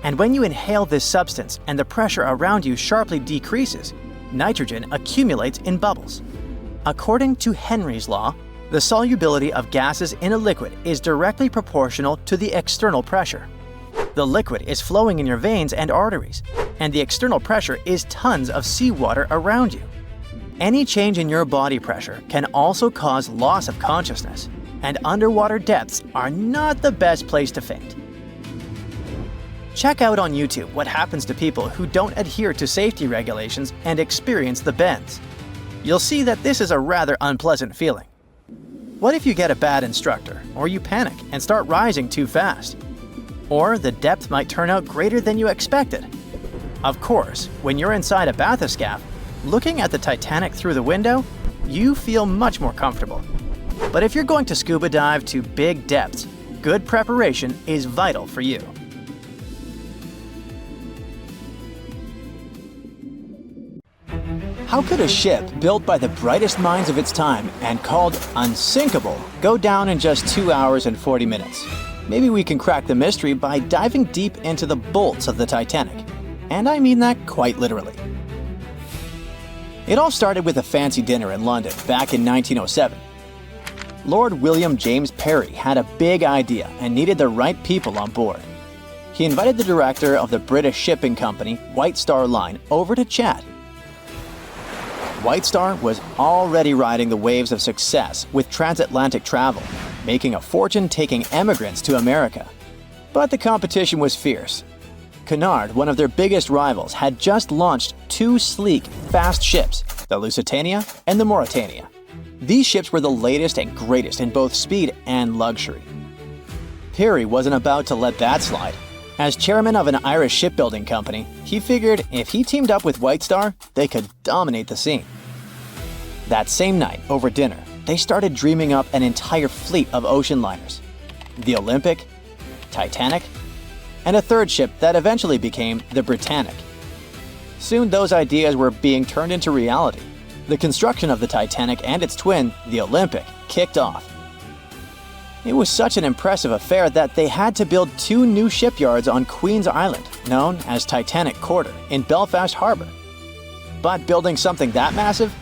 Speaker 6: And when you inhale this substance and the pressure around you sharply decreases, nitrogen accumulates in bubbles. According to Henry's law, the solubility of gases in a liquid is directly proportional to the external pressure. The liquid is flowing in your veins and arteries, and the external pressure is tons of seawater around you. Any change in your body pressure can also cause loss of consciousness, and underwater depths are not the best place to faint. Check out on YouTube what happens to people who don't adhere to safety regulations and experience the bends. You'll see that this is a rather unpleasant feeling. What if you get a bad instructor, or you panic and start rising too fast? Or the depth might turn out greater than you expected. Of course, when you're inside a bathyscaphe, looking at the Titanic through the window, you feel much more comfortable. But if you're going to scuba dive to big depths, good preparation is vital for you. How could a ship built by the brightest minds of its time and called unsinkable go down in just 2 hours and 40 minutes? Maybe we can crack the mystery by diving deep into the bolts of the Titanic. And I mean that quite literally. It all started with a fancy dinner in London back in 1907. Lord William James Parry had a big idea and needed the right people on board. He invited the director of the British shipping company, White Star Line, over to chat. White Star was already riding the waves of success with transatlantic travel, making a fortune taking emigrants to America. But the competition was fierce. Cunard, one of their biggest rivals, had just launched 2 sleek, fast ships, the Lusitania and the Mauretania. These ships were the latest and greatest in both speed and luxury. Parry wasn't about to let that slide. As chairman of an Irish shipbuilding company, he figured if he teamed up with White Star, they could dominate the scene. That same night, over dinner, they started dreaming up an entire fleet of ocean liners: the Olympic, Titanic, and a third ship that eventually became the Britannic. Soon those ideas were being turned into reality. The construction of the Titanic and its twin, the Olympic, kicked off. It was such an impressive affair that they had to build 2 new shipyards on Queen's Island, known as Titanic Quarter, in Belfast Harbour. But building something that massive?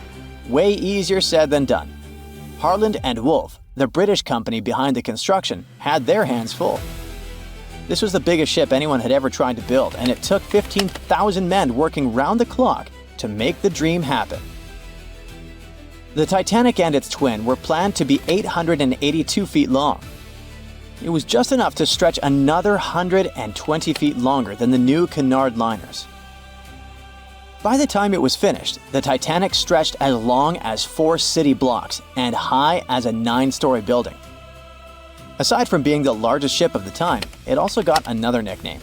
Speaker 6: Way easier said than done. Harland and Wolff, the British company behind the construction, had their hands full. This was the biggest ship anyone had ever tried to build, and it took 15,000 men working round the clock to make the dream happen. The Titanic and its twin were planned to be 882 feet long. It was just enough to stretch another 120 feet longer than the new Cunard liners. By the time it was finished, the Titanic stretched as long as 4 city blocks and high as a 9-story building. Aside from being the largest ship of the time, it also got another nickname.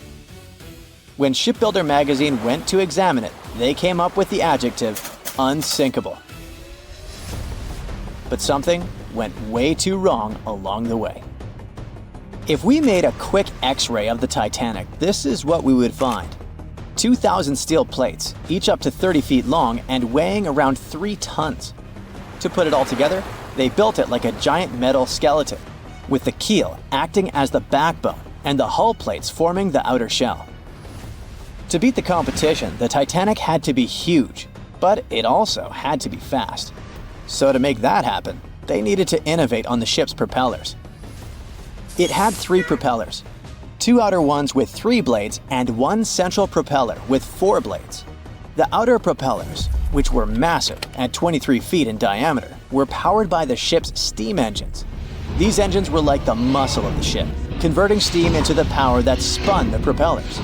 Speaker 6: When Shipbuilder magazine went to examine it, they came up with the adjective unsinkable. But something went way too wrong along the way. If we made a quick X-ray of the Titanic, this is what we would find. 2,000 steel plates, each up to 30 feet long and weighing around 3 tons. To put it all together, they built it like a giant metal skeleton, with the keel acting as the backbone and the hull plates forming the outer shell. To beat the competition, the Titanic had to be huge, but it also had to be fast. So to make that happen, they needed to innovate on the ship's propellers. It had 3 propellers, 2 outer ones with 3 blades and 1 central propeller with 4 blades. The outer propellers, which were massive at 23 feet in diameter, were powered by the ship's steam engines. These engines were like the muscle of the ship, converting steam into the power that spun the propellers.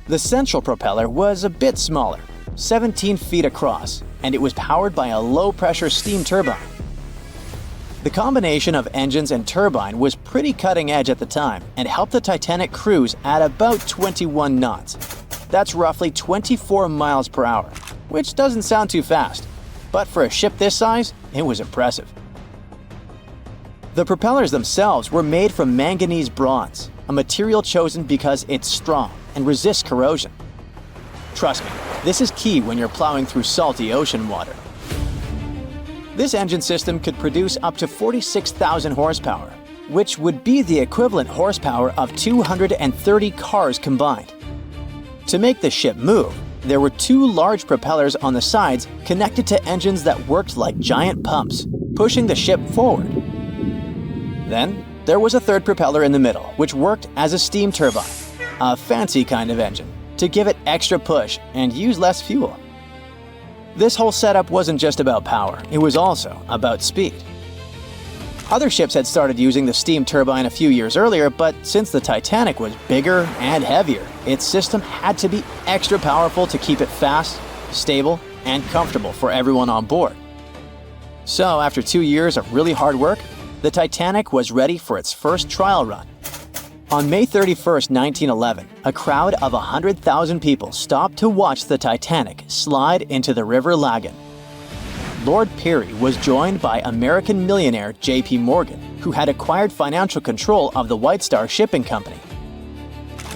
Speaker 6: The central propeller was a bit smaller, 17 feet across, and it was powered by a low-pressure steam turbine. The combination of engines and turbine was pretty cutting edge at the time and helped the Titanic cruise at about 21 knots. That's roughly 24 miles per hour, which doesn't sound too fast, but for a ship this size, it was impressive. The propellers themselves were made from manganese bronze, a material chosen because it's strong and resists corrosion. Trust me, this is key when you're plowing through salty ocean water. This engine system could produce up to 46,000 horsepower, which would be the equivalent horsepower of 230 cars combined. To make the ship move, there were 2 large propellers on the sides connected to engines that worked like giant pumps, pushing the ship forward. Then, there was a 3rd propeller in the middle, which worked as a steam turbine, a fancy kind of engine, to give it extra push and use less fuel. This whole setup wasn't just about power, it was also about speed. Other ships had started using the steam turbine a few years earlier, but since the Titanic was bigger and heavier, its system had to be extra powerful to keep it fast, stable, and comfortable for everyone on board. So after 2 years of really hard work, the Titanic was ready for its first trial run. On May 31, 1911, a crowd of 100,000 people stopped to watch the Titanic slide into the River Lagan. Lord Peary was joined by American millionaire J.P. Morgan, who had acquired financial control of the White Star Shipping Company.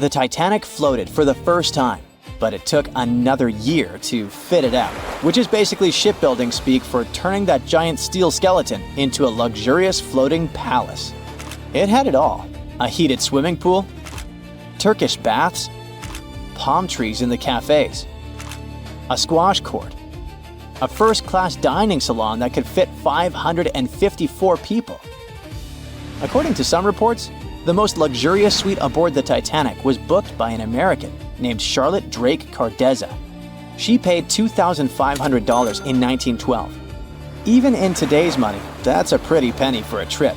Speaker 6: The Titanic floated for the first time, but it took another year to fit it out, which is basically shipbuilding speak for turning that giant steel skeleton into a luxurious floating palace. It had it all: a heated swimming pool, Turkish baths, palm trees in the cafes, a squash court, a first-class dining salon that could fit 554 people. According to some reports, the most luxurious suite aboard the Titanic was booked by an American named Charlotte Drake Cardezza. She paid $2,500 in 1912. Even in today's money, that's a pretty penny for a trip.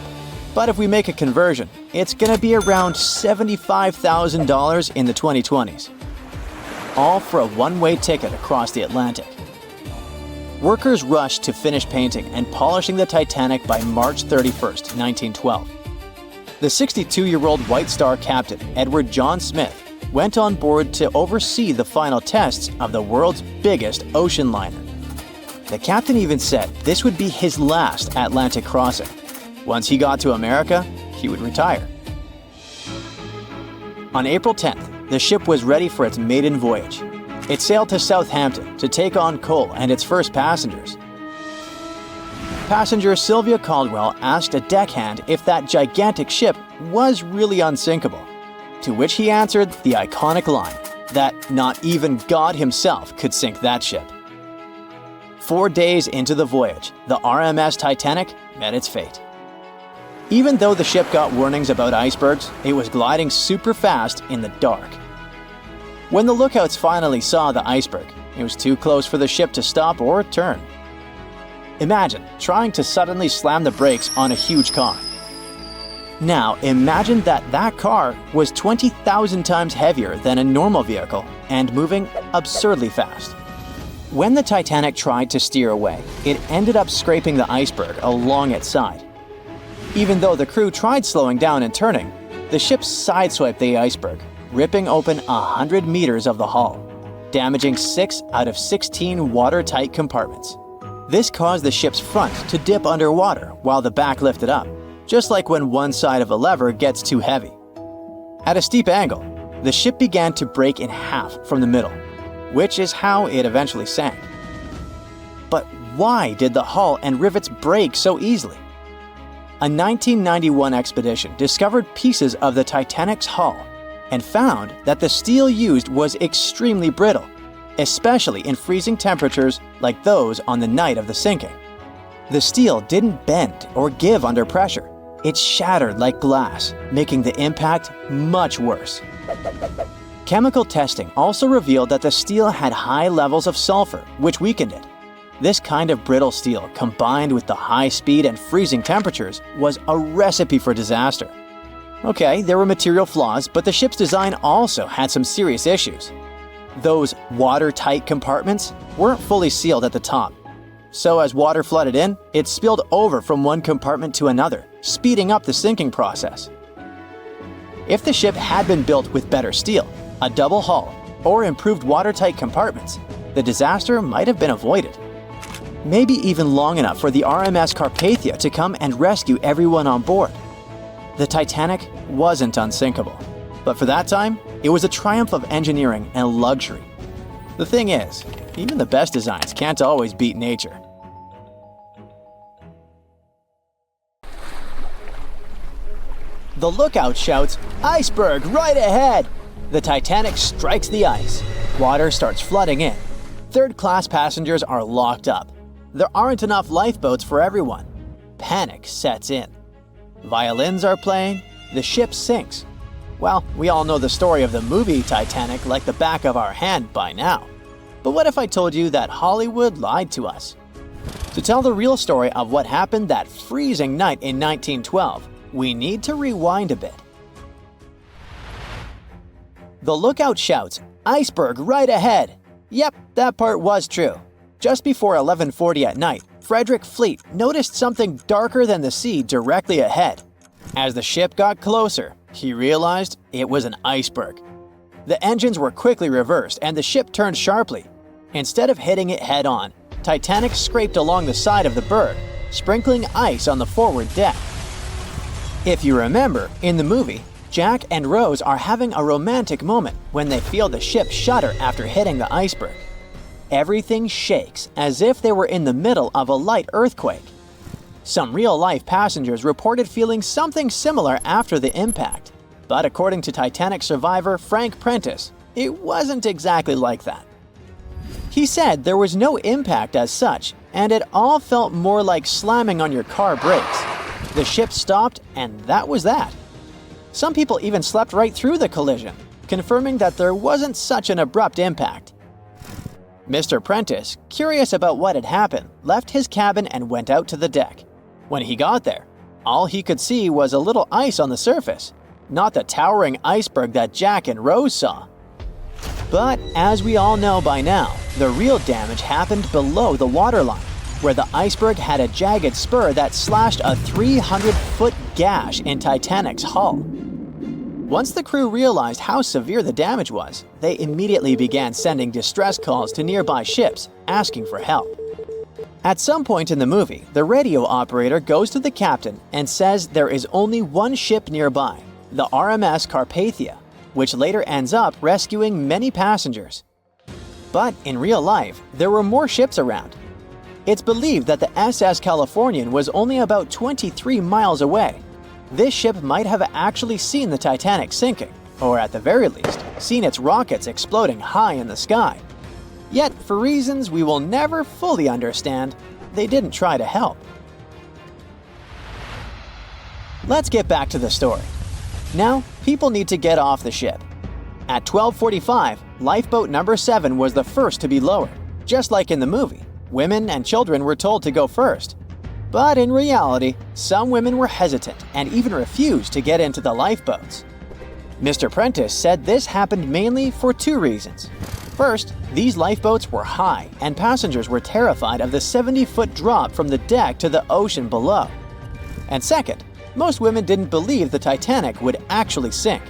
Speaker 6: But if we make a conversion, it's gonna be around $75,000 in the 2020s. All for a one-way ticket across the Atlantic. Workers rushed to finish painting and polishing the Titanic by March 31st, 1912. The 62-year-old White Star captain, Edward John Smith, went on board to oversee the final tests of the world's biggest ocean liner. The captain even said this would be his last Atlantic crossing. Once he got to America, he would retire. On April 10th, the ship was ready for its maiden voyage. It sailed to Southampton to take on coal and its first passengers. Passenger Sylvia Caldwell asked a deckhand if that gigantic ship was really unsinkable, to which he answered the iconic line that not even God himself could sink that ship. 4 days into the voyage, the RMS Titanic met its fate. Even though the ship got warnings about icebergs, it was gliding super fast in the dark. When the lookouts finally saw the iceberg, it was too close for the ship to stop or turn. Imagine trying to suddenly slam the brakes on a huge car. Now imagine that car was 20,000 times heavier than a normal vehicle and moving absurdly fast. When the Titanic tried to steer away, it ended up scraping the iceberg along its side. Even though the crew tried slowing down and turning, the ship sideswiped the iceberg, ripping open 100 meters of the hull, damaging 6 out of 16 watertight compartments. This caused the ship's front to dip underwater while the back lifted up, just like when one side of a lever gets too heavy. At a steep angle, the ship began to break in half from the middle, which is how it eventually sank. But why did the hull and rivets break so easily? A 1991 expedition discovered pieces of the Titanic's hull and found that the steel used was extremely brittle, especially in freezing temperatures like those on the night of the sinking. The steel didn't bend or give under pressure. It shattered like glass, making the impact much worse. Chemical testing also revealed that the steel had high levels of sulfur, which weakened it. This kind of brittle steel, combined with the high speed and freezing temperatures, was a recipe for disaster. Okay, there were material flaws, but the ship's design also had some serious issues. Those watertight compartments weren't fully sealed at the top. So as water flooded in, it spilled over from one compartment to another, speeding up the sinking process. If the ship had been built with better steel, a double hull, or improved watertight compartments, the disaster might have been avoided. Maybe even long enough for the RMS Carpathia to come and rescue everyone on board. The Titanic wasn't unsinkable, but for that time, it was a triumph of engineering and luxury. The thing is, even the best designs can't always beat nature. The lookout shouts, "Iceberg right ahead!" The Titanic strikes the ice. Water starts flooding in. Third-class passengers are locked up. There aren't enough lifeboats for everyone. Panic sets in. Violins are playing. The ship sinks. Well, we all know the story of the movie Titanic like the back of our hand by now. But what if I told you that Hollywood lied to us? To tell the real story of what happened that freezing night in 1912, we need to rewind a bit. The lookout shouts, "Iceberg right ahead!" Yep, that part was true. Just before 11:40 at night, Frederick Fleet noticed something darker than the sea directly ahead. As the ship got closer, he realized it was an iceberg. The engines were quickly reversed and the ship turned sharply. Instead of hitting it head-on, Titanic scraped along the side of the berg, sprinkling ice on the forward deck. If you remember, in the movie, Jack and Rose are having a romantic moment when they feel the ship shudder after hitting the iceberg. Everything shakes as if they were in the middle of a light earthquake. Some real-life passengers reported feeling something similar after the impact. But according to Titanic survivor Frank Prentice, it wasn't exactly like that. He said there was no impact as such, and it all felt more like slamming on your car brakes. The ship stopped, and that was that. Some people even slept right through the collision, confirming that there wasn't such an abrupt impact. Mr. Prentice, curious about what had happened, left his cabin and went out to the deck. When he got there, all he could see was a little ice on the surface, not the towering iceberg that Jack and Rose saw. But as we all know by now, the real damage happened below the waterline, where the iceberg had a jagged spur that slashed a 300-foot gash in Titanic's hull. Once the crew realized how severe the damage was, they immediately began sending distress calls to nearby ships, asking for help. At some point in the movie, the radio operator goes to the captain and says there is only one ship nearby, the RMS Carpathia, which later ends up rescuing many passengers. But in real life, there were more ships around. It's believed that the SS Californian was only about 23 miles away. This ship might have actually seen the Titanic sinking, or at the very least, seen its rockets exploding high in the sky. Yet, for reasons we will never fully understand, they didn't try to help. Let's get back to the story. Now, people need to get off the ship. At 12:45, lifeboat number 7 was the first to be lowered. Just like in the movie, women and children were told to go first. But in reality, some women were hesitant and even refused to get into the lifeboats. Mr. Prentice said this happened mainly for 2 reasons. First, these lifeboats were high and passengers were terrified of the 70-foot drop from the deck to the ocean below. And second, most women didn't believe the Titanic would actually sink.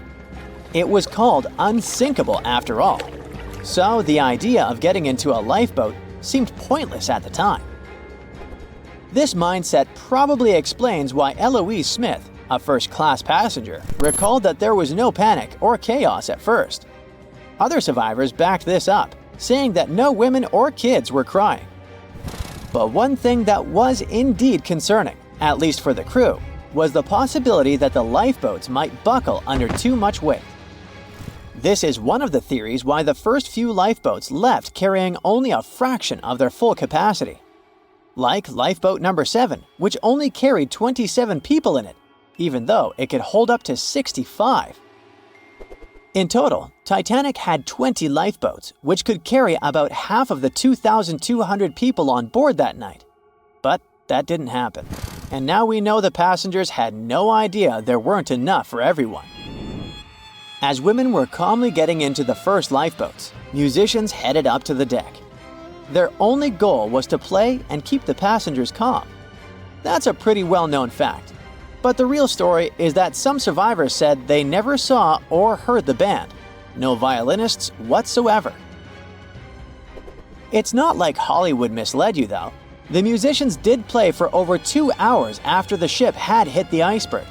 Speaker 6: It was called unsinkable after all. So the idea of getting into a lifeboat seemed pointless at the time. This mindset probably explains why Eloise Smith, a first-class passenger, recalled that there was no panic or chaos at first. Other survivors backed this up, saying that no women or kids were crying. But one thing that was indeed concerning, at least for the crew, was the possibility that the lifeboats might buckle under too much weight. This is one of the theories why the first few lifeboats left carrying only a fraction of their full capacity. Like lifeboat number 7, which only carried 27 people in it, even though it could hold up to 65. In total, Titanic had 20 lifeboats, which could carry about half of the 2,200 people on board that night. But that didn't happen. And now we know the passengers had no idea there weren't enough for everyone. As women were calmly getting into the first lifeboats, musicians headed up to the deck. Their only goal was to play and keep the passengers calm. That's a pretty well-known fact. But the real story is that some survivors said they never saw or heard the band. No violinists whatsoever. It's not like Hollywood misled you though. The musicians did play for over 2 hours after the ship had hit the iceberg.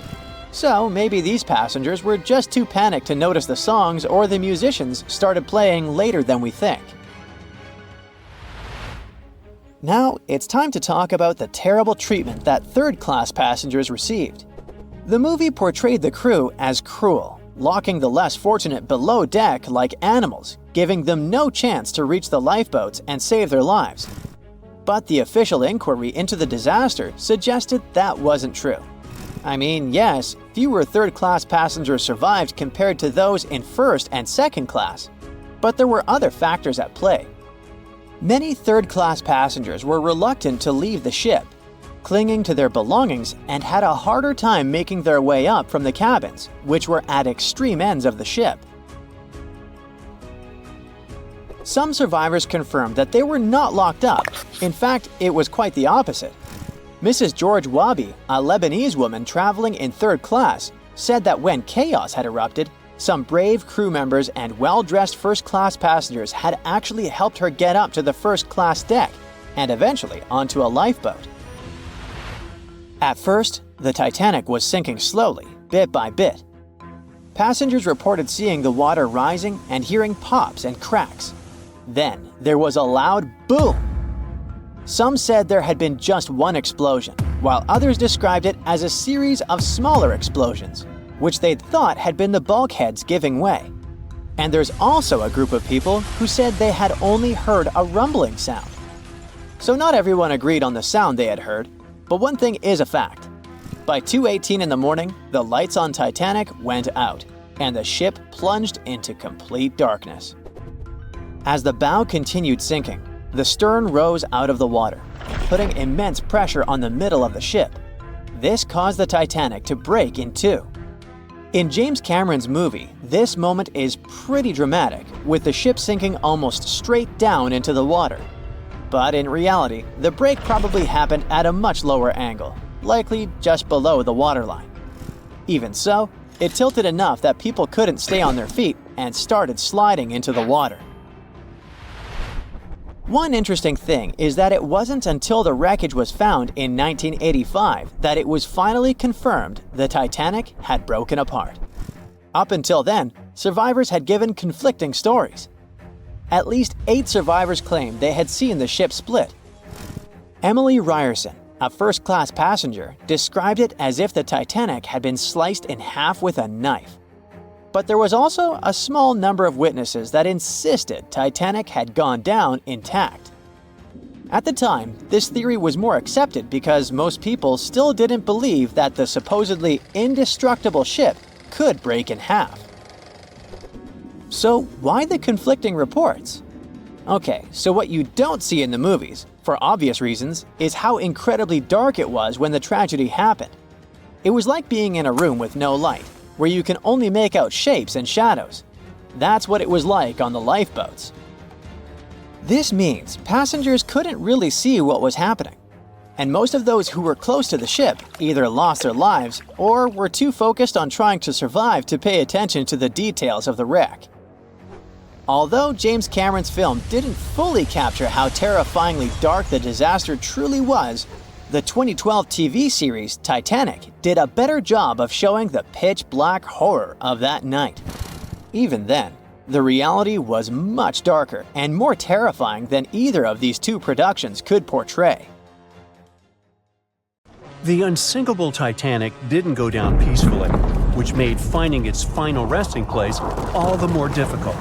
Speaker 6: So maybe these passengers were just too panicked to notice the songs, or the musicians started playing later than we think. Now, it's time to talk about the terrible treatment that third-class passengers received. The movie portrayed the crew as cruel, locking the less fortunate below deck like animals, giving them no chance to reach the lifeboats and save their lives. But the official inquiry into the disaster suggested that wasn't true. I mean, yes, fewer third-class passengers survived compared to those in first and second class, but there were other factors at play. Many third-class passengers were reluctant to leave the ship, clinging to their belongings, and had a harder time making their way up from the cabins, which were at extreme ends of the ship. Some survivors confirmed that they were not locked up. In fact, it was quite the opposite. Mrs. George Wabi, a Lebanese woman traveling in third class, said that when chaos had erupted, some brave crew members and well-dressed first-class passengers had actually helped her get up to the first-class deck and eventually onto a lifeboat. At first, the Titanic was sinking slowly, bit by bit. Passengers reported seeing the water rising and hearing pops and cracks. Then, there was a loud boom. Some said there had been just one explosion, while others described it as a series of smaller explosions, which they'd thought had been the bulkheads giving way. And there's also a group of people who said they had only heard a rumbling sound. So not everyone agreed on the sound they had heard, but one thing is a fact. By 2:18 in the morning, the lights on Titanic went out, and the ship plunged into complete darkness. As the bow continued sinking, the stern rose out of the water, putting immense pressure on the middle of the ship. This caused the Titanic to break in two. In James Cameron's movie, this moment is pretty dramatic, with the ship sinking almost straight down into the water. But in reality, the break probably happened at a much lower angle, likely just below the waterline. Even so, it tilted enough that people couldn't stay on their feet and started sliding into the water. One interesting thing is that it wasn't until the wreckage was found in 1985 that it was finally confirmed the Titanic had broken apart. Up until then, survivors had given conflicting stories. At least 8 survivors claimed they had seen the ship split. Emily Ryerson, a first-class passenger, described it as if the Titanic had been sliced in half with a knife. But there was also a small number of witnesses that insisted Titanic had gone down intact. At the time, this theory was more accepted because most people still didn't believe that the supposedly indestructible ship could break in half. So why the conflicting reports? Okay, so what you don't see in the movies, for obvious reasons, is how incredibly dark it was when the tragedy happened. It was like being in a room with no light, where you can only make out shapes and shadows. That's what it was like on the lifeboats. This means passengers couldn't really see what was happening, and most of those who were close to the ship either lost their lives or were too focused on trying to survive to pay attention to the details of the wreck. Although James Cameron's film didn't fully capture how terrifyingly dark the disaster truly was, the 2012 TV series Titanic did a better job of showing the pitch-black horror of that night. Even then, the reality was much darker and more terrifying than either of these two productions could portray.
Speaker 4: The unsinkable Titanic didn't go down peacefully, which made finding its final resting place all the more difficult.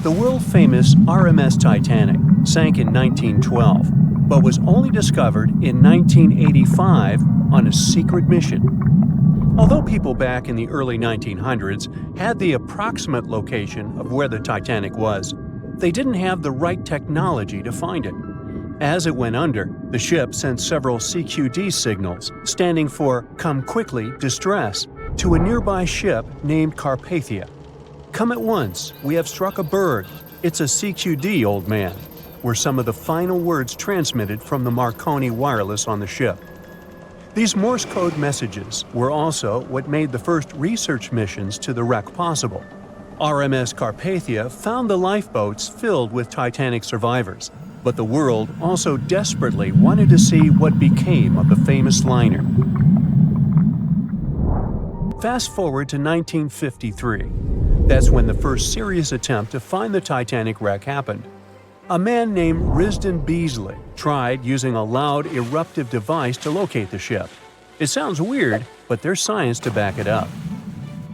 Speaker 4: The world-famous RMS Titanic sank in 1912, but was only discovered in 1985 on a secret mission. Although people back in the early 1900s had the approximate location of where the Titanic was, they didn't have the right technology to find it. As it went under, the ship sent several CQD signals, standing for Come Quickly, Distress, to a nearby ship named Carpathia. Come at once, we have struck a berg. It's a CQD, old man, were some of the final words transmitted from the Marconi wireless on the ship. These Morse code messages were also what made the first research missions to the wreck possible. RMS Carpathia found the lifeboats filled with Titanic survivors, but the world also desperately wanted to see what became of the famous liner. Fast forward to 1953. That's when the first serious attempt to find the Titanic wreck happened. A man named Risdon Beasley tried using a loud eruptive device to locate the ship. It sounds weird, but there's science to back it up.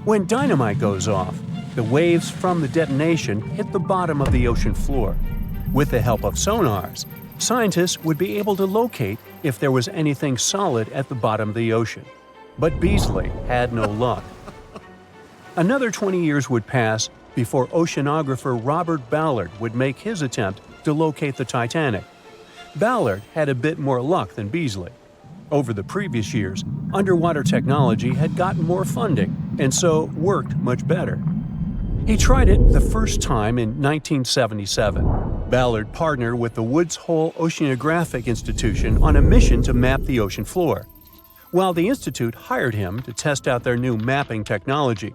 Speaker 4: When dynamite goes off, the waves from the detonation hit the bottom of the ocean floor. With the help of sonars, scientists would be able to locate if there was anything solid at the bottom of the ocean. But Beasley had no luck. Another 20 years would pass before oceanographer Robert Ballard would make his attempt to locate the Titanic. Ballard had a bit more luck than Beasley. Over the previous years, underwater technology had gotten more funding and so worked much better. He tried it the first time in 1977. Ballard partnered with the Woods Hole Oceanographic Institution on a mission to map the ocean floor. While the institute hired him to test out their new mapping technology,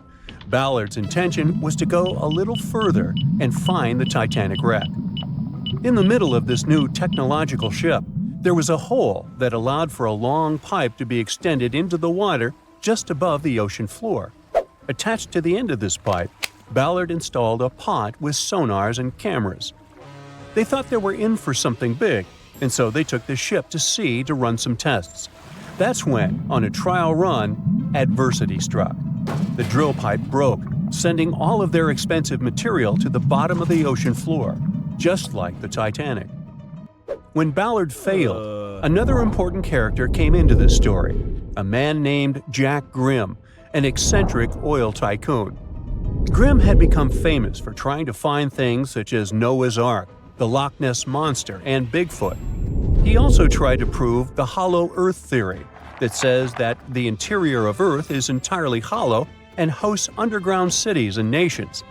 Speaker 4: Ballard's intention was to go a little further and find the Titanic wreck. In the middle of this new technological ship, there was a hole that allowed for a long pipe to be extended into the water just above the ocean floor. Attached to the end of this pipe, Ballard installed a pod with sonars and cameras. They thought they were in for something big, and so they took the ship to sea to run some tests. That's when, on a trial run, adversity struck. The drill pipe broke, sending all of their expensive material to the bottom of the ocean floor, just like the Titanic. When Ballard failed, another important character came into this story, a man named Jack Grimm, an eccentric oil tycoon. Grimm had become famous for trying to find things such as Noah's Ark, the Loch Ness Monster, and Bigfoot. He also tried to prove the hollow Earth theory, that says that the interior of Earth is entirely hollow and hosts underground cities and nations.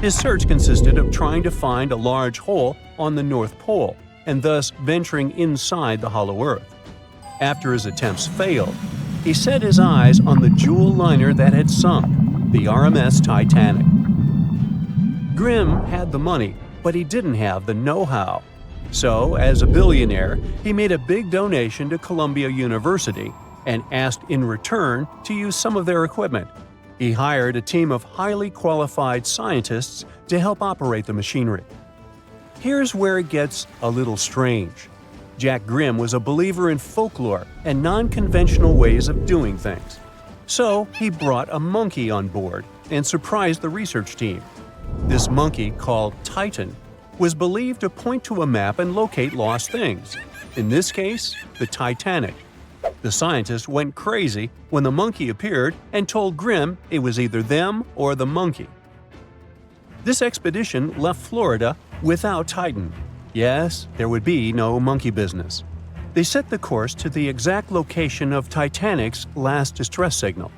Speaker 4: His search consisted of trying to find a large hole on the North Pole, and thus venturing inside the hollow Earth. After his attempts failed, he set his eyes on the jewel liner that had sunk, the RMS Titanic. Grimm had the money, but he didn't have the know-how. So, as a billionaire, he made a big donation to Columbia University and asked in return to use some of their equipment. He hired a team of highly qualified scientists to help operate the machinery. Here's where it gets a little strange. Jack Grimm was a believer in folklore and non-conventional ways of doing things. So he brought a monkey on board and surprised the research team. This monkey, called Titan, was believed to point to a map and locate lost things. In this case, the Titanic. The scientists went crazy when the monkey appeared and told Grimm it was either them or the monkey. This expedition left Florida without Titan. Yes, there would be no monkey business. They set the course to the exact location of Titanic's last distress signal.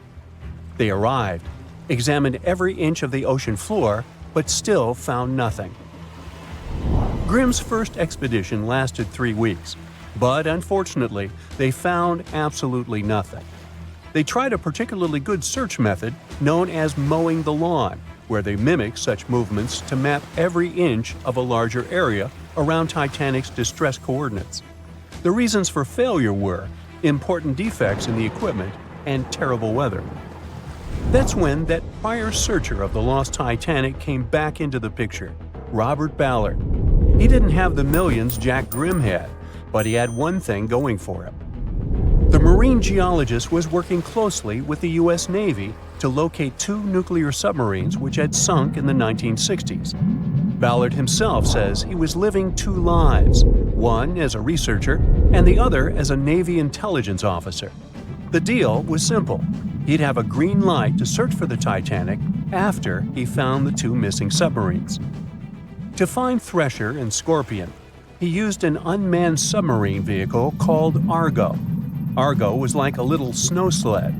Speaker 4: They arrived, examined every inch of the ocean floor, but still found nothing. Grimm's first expedition lasted 3 weeks, but unfortunately, they found absolutely nothing. They tried a particularly good search method known as mowing the lawn, where they mimic such movements to map every inch of a larger area around Titanic's distress coordinates. The reasons for failure were important defects in the equipment and terrible weather. That's when that prior searcher of the lost Titanic came back into the picture, Robert Ballard. He didn't have the millions Jack Grimm had, but he had one thing going for him. The marine geologist was working closely with the U.S. Navy to locate 2 nuclear submarines which had sunk in the 1960s. Ballard himself says he was living 2 lives, one as a researcher and the other as a Navy intelligence officer. The deal was simple. He'd have a green light to search for the Titanic after he found the 2 missing submarines. To find Thresher and Scorpion, he used an unmanned submarine vehicle called Argo. Argo was like a little snow sled.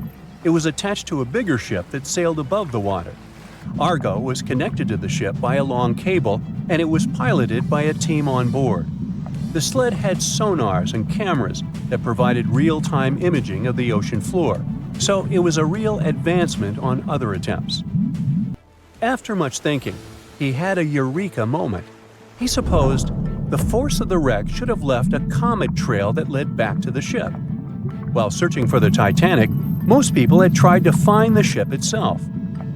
Speaker 4: It was attached to a bigger ship that sailed above the water. Argo was connected to the ship by a long cable, and it was piloted by a team on board. The sled had sonars and cameras that provided real-time imaging of the ocean floor, so it was a real advancement on other attempts. After much thinking, he had a eureka moment. He supposed the force of the wreck should have left a comet trail that led back to the ship. While searching for the Titanic, most people had tried to find the ship itself.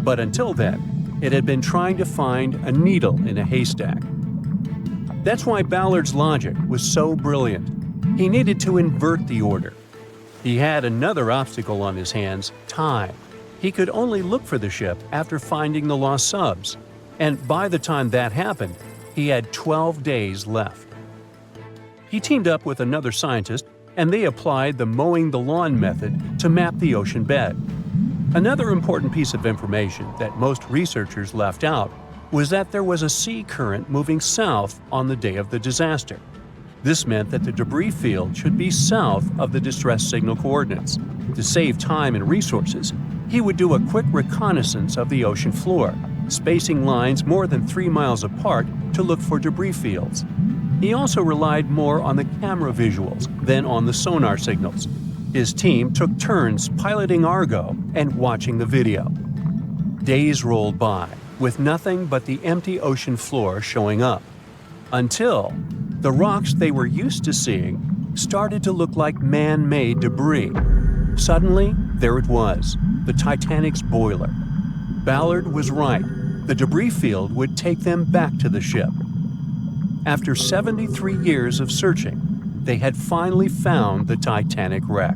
Speaker 4: But until then, it had been trying to find a needle in a haystack. That's why Ballard's logic was so brilliant. He needed to invert the order. He had another obstacle on his hands: time. He could only look for the ship after finding the lost subs. And by the time that happened, he had 12 days left. He teamed up with another scientist, and they applied the mowing the lawn method to map the ocean bed. Another important piece of information that most researchers left out was that there was a sea current moving south on the day of the disaster. This meant that the debris field should be south of the distress signal coordinates. To save time and resources, he would do a quick reconnaissance of the ocean floor, spacing lines more than 3 miles apart to look for debris fields. He also relied more on the camera visuals than on the sonar signals. His team took turns piloting Argo and watching the video. Days rolled by, with nothing but the empty ocean floor showing up. Until the rocks they were used to seeing started to look like man-made debris. Suddenly, there it was, the Titanic's boiler. Ballard was right. The debris field would take them back to the ship. After 73 years of searching, they had finally found the Titanic wreck.